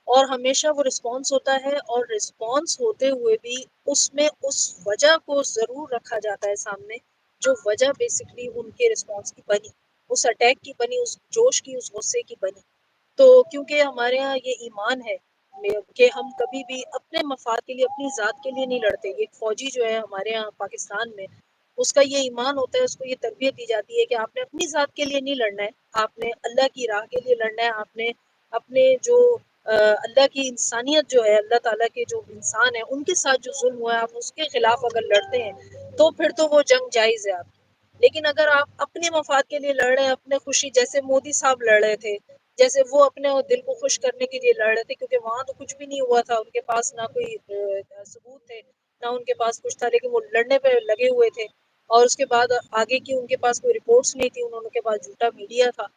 اور ہمیشہ وہ رسپانس ہوتا ہے، اور رسپانس ہوتے ہوئے بھی اس میں اس وجہ کو ضرور رکھا جاتا ہے سامنے، جو وجہ بیسکلی ان کے رسپانس کی بنی، اس اٹیک کی بنی، اس جوش کی، اس غصے کی بنی. تو کیونکہ ہمارے ہاں یہ ایمان ہے کہ ہم کبھی بھی اپنے مفاد کے لیے، اپنی ذات کے لیے نہیں لڑتے. ایک فوجی جو ہے ہمارے ہاں پاکستان میں، اس کا یہ ایمان ہوتا ہے، اس کو یہ تربیت دی جاتی ہے کہ آپ نے اپنی ذات کے لیے نہیں لڑنا ہے، آپ نے اللہ کی راہ کے لیے لڑنا ہے. آپ نے اپنے جو اللہ کی انسانیت جو ہے، اللہ تعالیٰ کے جو انسان ہیں ان کے ساتھ جو ظلم ہوا ہے، آپ اس کے خلاف اگر لڑتے ہیں تو پھر تو وہ جنگ جائز ہے آپ کی. لیکن اگر آپ اپنے مفاد کے لیے لڑ رہے ہیں، اپنے خوشی، جیسے مودی صاحب لڑ رہے تھے، جیسے وہ اپنے دل کو خوش کرنے کے لیے لڑ رہے تھے، کیونکہ وہاں تو کچھ بھی نہیں ہوا تھا، ان کے پاس نہ کوئی ثبوت تھے، نہ ان کے پاس کچھ تھا، لیکن وہ لڑنے پہ لگے ہوئے تھے. اور اس کے بعد آگے کی ان کے پاس کوئی رپورٹس نہیں تھی، انہوں کے پاس جھوٹا میڈیا تھا.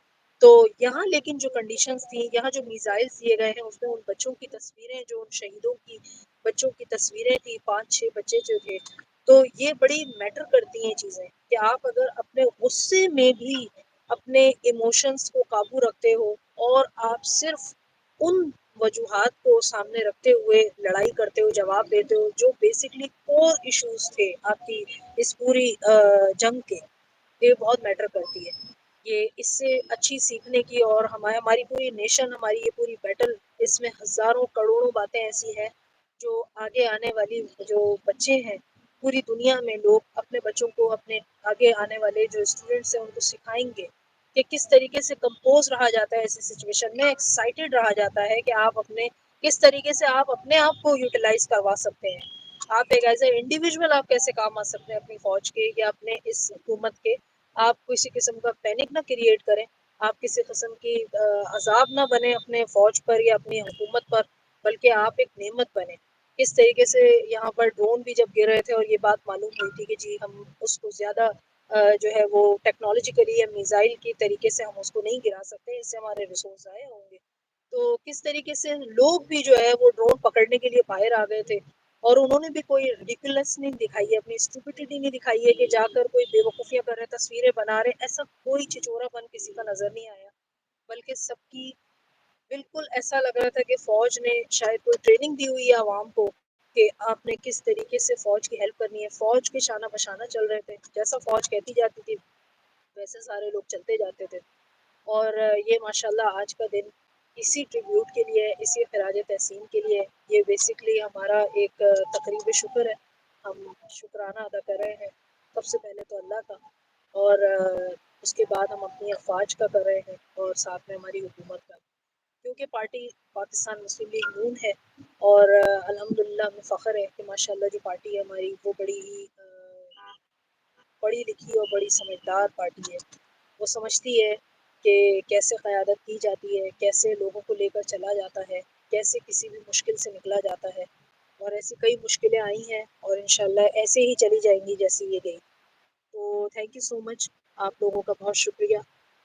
تو یہاں لیکن جو کنڈیشنز تھیں، یہاں جو میزائلز دیے گئے ہیں، اس میں ان بچوں کی تصویریں، جو ان شہیدوں کی بچوں کی تصویریں تھیں، 5-6 بچے جو تھے. تو یہ بڑی میٹر کرتی ہیں چیزیں کہ آپ اگر اپنے غصے میں بھی اپنے ایموشنز کو قابو رکھتے ہو، اور آپ صرف ان وجوہات کو سامنے رکھتے ہوئے لڑائی کرتے ہو، جواب دیتے ہو، جو بیسکلی کور ایشوز تھے آپ کی اس پوری جنگ کے، یہ بہت میٹر کرتی ہے. یہ اس سے اچھی سیکھنے کی، اور ہماری پوری نیشن، ہماری یہ پوری بیٹل، اس میں ہزاروں کروڑوں باتیں ایسی ہیں جو آگے آنے والی جو بچے ہیں پوری دنیا میں، لوگ اپنے بچوں کو، اپنے آگے آنے والے جو اسٹوڈنٹس ہیں ان کو سکھائیں گے کہ کس طریقے سے کمپوز رہا جاتا ہے ایسی سچویشن میں، ایکسائٹیڈ رہا جاتا ہے کہ آپ اپنے کس طریقے سے آپ اپنے آپ کو یوٹیلائز کروا سکتے ہیں. آپ ایک ایز اے انڈیویجول آپ کیسے کام آ سکتے ہیں اپنی فوج کے یا اپنے اس حکومت کے. آپ کسی قسم کا پینک نہ کریٹ کریں، آپ کسی قسم کی عذاب نہ بنے اپنے فوج پر یا اپنی حکومت پر، بلکہ آپ ایک نعمت بنیں. کس طریقے سے یہاں پر ڈرون بھی جب گر رہے تھے اور یہ بات معلوم ہوئی تھی کہ جی ہم اس کو زیادہ جو ہے وہ ٹیکنالوجیکلی یا میزائل کی طریقے سے ہم اس کو نہیں گرا سکتے، اس سے ہمارے ریسورس ضائع ہوں گے. تو کس طریقے سے لوگ بھی جو ہے وہ ڈرون پکڑنے کے لیے باہر آ گئے تھے، اور انہوں نے بھی کوئی ریڈیکولس نہیں دکھائی ہے، اپنی اسٹوپڈیٹی نہیں دکھائی ہے کہ جا کر کوئی بے وقوفیاں کر رہے، تصویریں بنا رہے. ایسا کوئی چچورا پن کسی کا نظر نہیں آیا، بلکہ سب کی بالکل ایسا لگ رہا تھا کہ فوج نے شاید کوئی ٹریننگ دی ہوئی ہے عوام کو کہ آپ نے کس طریقے سے فوج کی ہیلپ کرنی ہے. فوج کے شانہ بشانہ چل رہے تھے، جیسا فوج کہتی جاتی تھی ویسے سارے لوگ چلتے جاتے تھے. اور یہ ماشاءاللہ آج کا دن اسی ٹریبیوٹ کے لیے، اسی خراج تحسین کے لیے، یہ بیسکلی ہمارا ایک تقریب شکر ہے. ہم شکرانہ ادا کر رہے ہیں سب سے پہلے تو اللہ کا، اور اس کے بعد ہم اپنی افواج کا کر رہے ہیں، اور ساتھ میں ہماری حکومت کا، کیونکہ پارٹی پاکستان مسلم لیگ نون ہے. اور الحمدللہ ہمیں فخر ہے کہ ماشاءاللہ جو پارٹی ہے ہماری وہ بڑی ہی پڑھی لکھی اور بڑی سمجھدار پارٹی ہے. وہ سمجھتی ہے کہ کیسے قیادت کی جاتی ہے، کیسے لوگوں کو لے کر چلا جاتا ہے، کیسے کسی بھی مشکل سے نکلا جاتا ہے. اور ایسی کئی مشکلیں آئی ہیں اور انشاءاللہ ایسے ہی چلی جائیں گی جیسے یہ گئی. تو تھینک یو سو مچ، آپ لوگوں کا بہت شکریہ.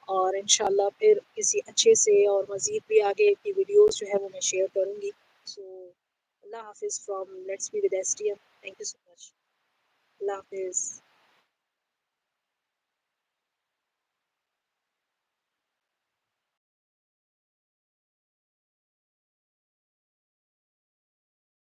اور انشاءاللہ پھر کسی اچھے سے اور مزید بھی آگے کی ویڈیوز جو ہے وہ میں شیئر کروں گی. سو اللہ حافظ from let's be with S T M. Thank you so much. اللہ حافظ.